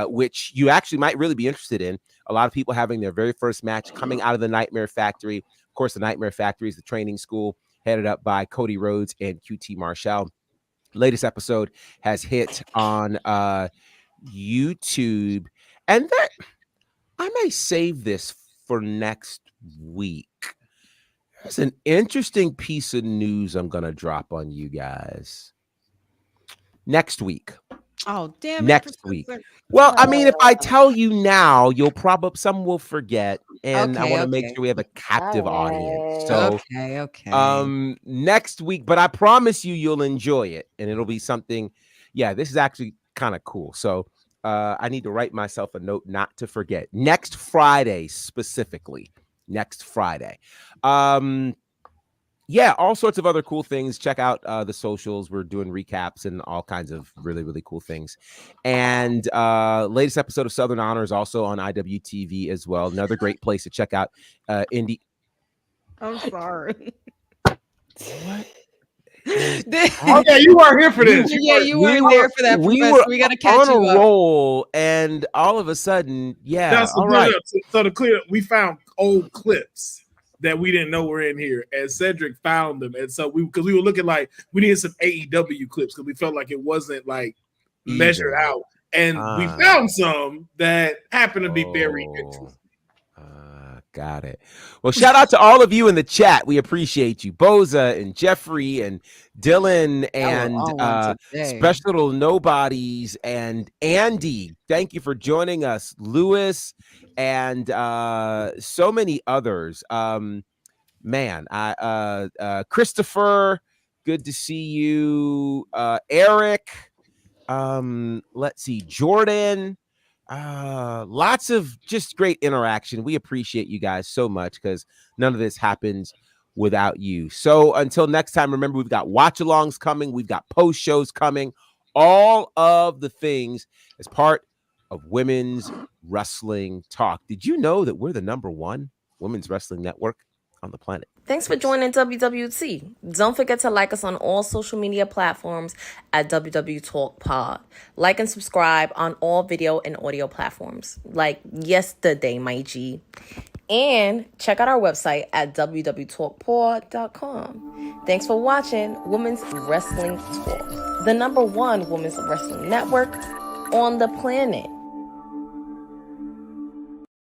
which you actually might really be interested in. A lot of people having their very first match coming out of the Nightmare Factory. Of course, the Nightmare Factory is the training school headed up by Cody Rhodes and QT Marshall. Latest episode has hit on YouTube, and that I may save this for next week. There's an interesting piece of news I'm going to drop on you guys next week. Oh, damn it. Next week. Well, I mean, if I tell you now, you'll probably, some will forget, and I want to make sure we have a captive audience. So, okay. Next week, but I promise you'll enjoy it, and it'll be something. Yeah, this is actually kind of cool. So, I need to write myself a note not to forget. Next Friday, specifically. Next Friday. Yeah, all sorts of other cool things. Check out the socials. We're doing recaps and all kinds of really, really cool things. And latest episode of Southern Honor is also on IWTV as well. Another great place to check out indie. I'm sorry. What? Okay, you weren't here for this. Yeah, you weren't there for that. We got to catch on you a up. roll, and all of a sudden, all right. So to clear, we found old clips that we didn't know were in here, and Cedric found them, and so because we were looking like we needed some AEW clips because we felt like it wasn't like measured out, and we found some that happened to be very interesting. Got it. Well, shout out to all of you in the chat. We appreciate you, Boza and Jeffrey and Dylan and Special Nobodies and Andy. Thank you for joining us, Lewis, and so many others. Christopher, good to see you. Eric, let's see, Jordan. Lots of just great interaction. We appreciate you guys so much because none of this happens without you. So until next time, remember, we've got watch-alongs coming. We've got post shows coming. All of the things as part of Women's Wrestling Talk. Did you know that we're the #1 women's wrestling network on the planet? Thanks for joining WWT. Don't forget to like us on all social media platforms at WW Talk Pod. Like and subscribe on all video and audio platforms like yesterday, my G. And check out our website at www.talkpod.com. Thanks for watching Women's Wrestling Talk, the #1 women's wrestling network on the planet.